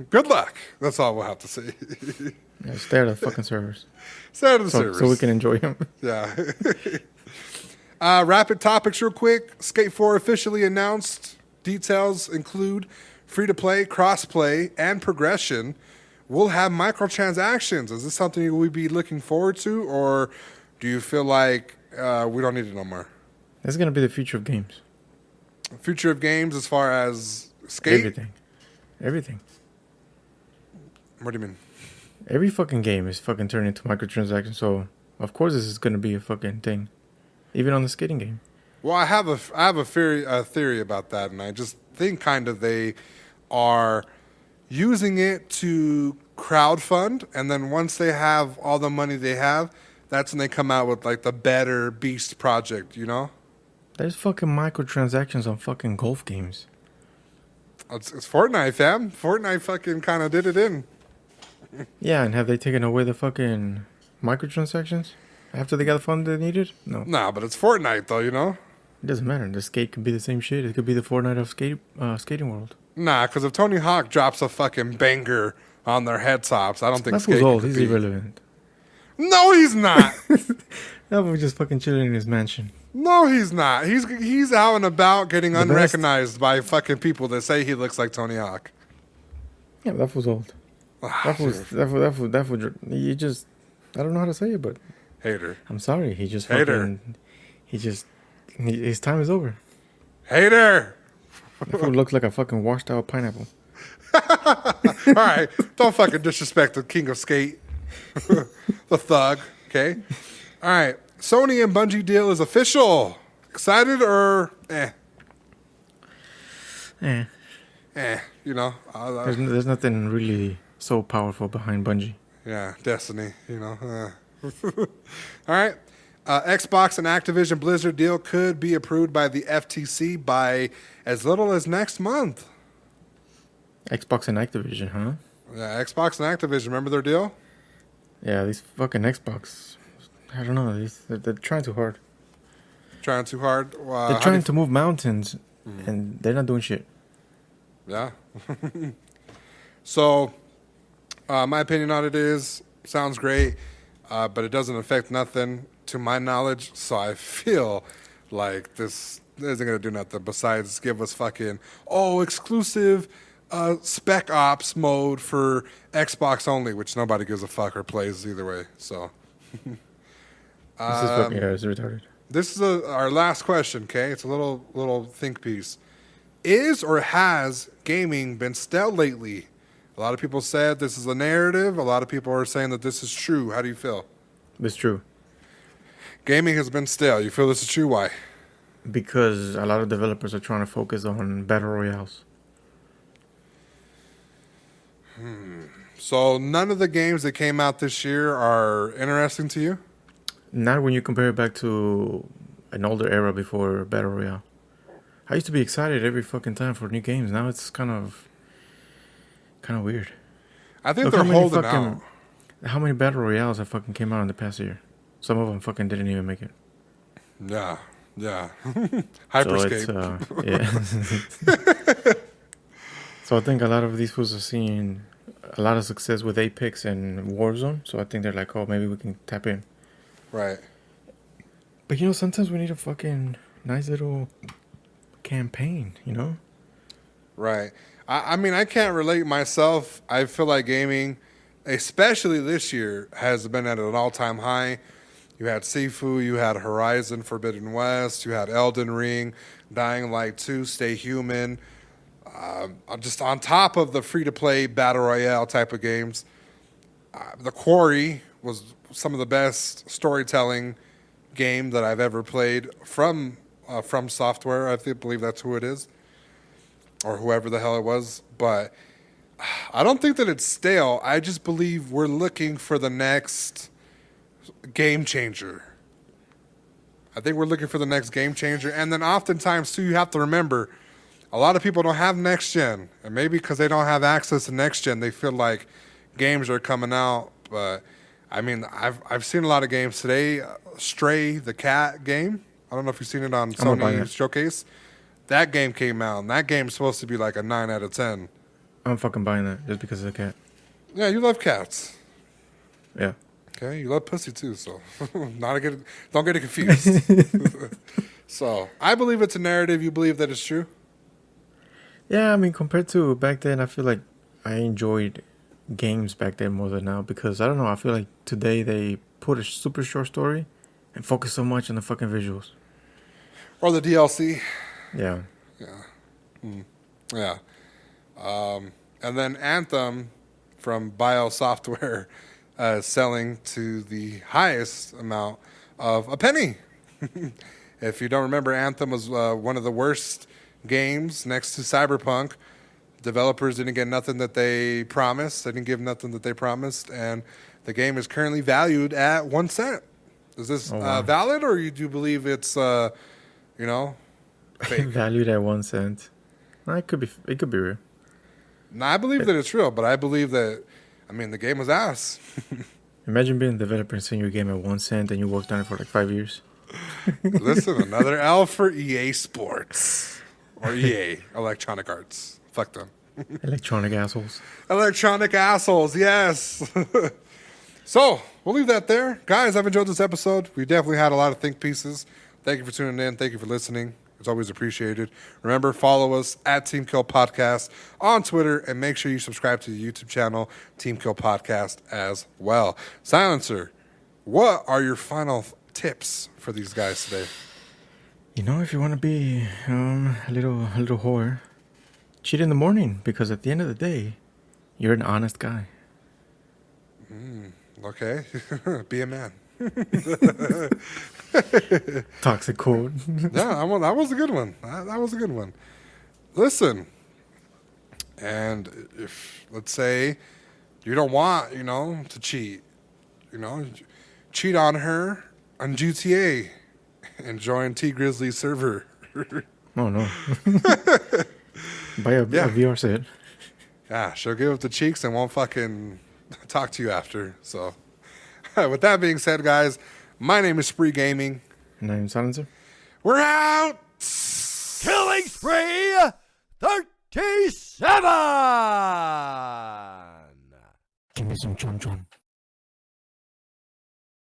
good luck. That's all we'll have to say. Yeah, stay out of the fucking servers. Stay out of the servers. So we can enjoy them. Yeah. Rapid topics real quick. Skate 4 officially announced. Details include free-to-play, cross-play, and progression. We'll have microtransactions. Is this something we'd be looking forward to, or do you feel like we don't need it no more? That's gonna be the future of games. Future of games as far as skate? Everything. What do you mean? Every fucking game is fucking turned into microtransactions. So of course this is gonna be a fucking thing, even on the skating game. Well, I have a theory about that, and I just think kind of they are using it to crowdfund, and then once they have all the money they have, that's when they come out with like the better beast project, There's fucking microtransactions on fucking golf games. It's Fortnite, fam. Fortnite fucking kind of did it in. Yeah, and have they taken away the fucking microtransactions after they got the fund they needed? No. Nah, but it's Fortnite though, It doesn't matter. The skate could be the same shit. It could be the Fortnite of skating world. Nah, because if Tony Hawk drops a fucking banger on their head tops, I don't think That skate fool's old. could He's be. irrelevant. No, he's not. That was just fucking chilling in his mansion. No, he's not. He's out and about getting best. unrecognized by fucking people that say he looks like Tony Hawk. Yeah, that was old. That was you just, I don't know how to say it, but Hater. I'm sorry. He just Hater. fucking, his time is over. Hater. That fool looks like a fucking washed out pineapple. All right. Don't fucking disrespect the king of skate. The thug. Okay. All right. Sony and Bungie deal is official. Excited or eh? There's nothing really so powerful behind Bungie. Yeah, Destiny, All right. Xbox and Activision Blizzard deal could be approved by the FTC by as little as next month. Xbox and Activision, huh? Yeah, Xbox and Activision, remember their deal? Yeah, these fucking Xbox. I don't know. They're trying too hard. Trying too hard? They're trying to move mountains, and they're not doing shit. Yeah. So, my opinion on it is, sounds great, but it doesn't affect nothing to my knowledge, so I feel like this isn't going to do nothing besides give us fucking, exclusive spec ops mode for Xbox only, which nobody gives a fuck or plays either way, so. This is fucking it's retarded. This is our last question, okay? It's a little think piece. Is or has gaming been stale lately? A lot of people said this is a narrative. A lot of people are saying that this is true. How do you feel? It's true. Gaming has been stale. You feel this is true? Why? Because a lot of developers are trying to focus on battle royales. So none of the games that came out this year are interesting to you? Not when you compare it back to an older era before battle royale. I used to be excited every fucking time for new games. Now it's kind of weird. I think Look they're how many holding fucking- out. How many battle royales have fucking came out in the past year? Some of them fucking didn't even make it. Yeah. So Hyperscape. yeah. So I think a lot of these fools are seeing a lot of success with Apex and Warzone. So I think they're like, oh, maybe we can tap in. Right. But sometimes we need a fucking nice little campaign, Right. I mean, I can't relate myself. I feel like gaming, especially this year, has been at an all-time high. You had Sifu, you had Horizon Forbidden West, you had Elden Ring, Dying Light 2, Stay Human. Just on top of the free-to-play Battle Royale type of games, The Quarry was some of the best storytelling game that I've ever played from Software. I believe that's who it is, or whoever the hell it was. But I don't think that it's stale. I just believe we're looking for the next game changer. I think we're looking for the next game changer. And then oftentimes, too, you have to remember, a lot of people don't have next gen. And maybe because they don't have access to next gen, they feel like games are coming out. But, I mean, I've seen a lot of games today. Stray, the cat game. I don't know if you've seen it on Sony Showcase. That game came out, and that game's supposed to be like a 9 out of 10. I'm fucking buying that just because of the cat. Yeah, you love cats. Yeah. Okay, you love pussy too, so don't get it confused. So I believe it's a narrative. You believe that it's true? Yeah, I mean, compared to back then, I feel like I enjoyed games back then more than now because, I don't know, I feel like today they put a super short story and focus so much on the fucking visuals. Or the DLC. Yeah. Yeah. And then Anthem from Biosoftware selling to the highest amount of a penny. If you don't remember, Anthem was one of the worst games next to Cyberpunk. Developers didn't get nothing that they promised. They didn't give nothing that they promised. And the game is currently valued at 1 cent. Is this valid, or you do believe it's, fake? Valued at 1 cent. No, it could be real. No, I believe that it's real, but I believe that, the game was ass. Imagine being a developer and selling your game at 1 cent and you worked on it for like 5 years. Listen, another L for EA Sports. Or EA, Electronic Arts. Fuck them. Electronic assholes. Electronic assholes, yes. So, we'll leave that there. Guys, I've enjoyed this episode. We definitely had a lot of think pieces. Thank you for tuning in. Thank you for listening. It's always appreciated. Remember, follow us at Team Kill Podcast on Twitter, and make sure you subscribe to the YouTube channel, Team Kill Podcast, as well. Silencer, what are your final tips for these guys today? If you want to be a little whore, cheat in the morning, because at the end of the day, you're an honest guy. Okay. Be a man. Toxic code. Yeah, that was a good one. That was a good one. Listen, and if, let's say, you don't want, to cheat, cheat on her on GTA and join Tee Grizzly's server. Oh, no. Buy a VR set. Yeah, she'll give up the cheeks and won't fucking talk to you after. So, with that being said, guys, my name is Spree Gaming. And I'm Silencer. We're out! Killing Spree 37! Give me some chon chon.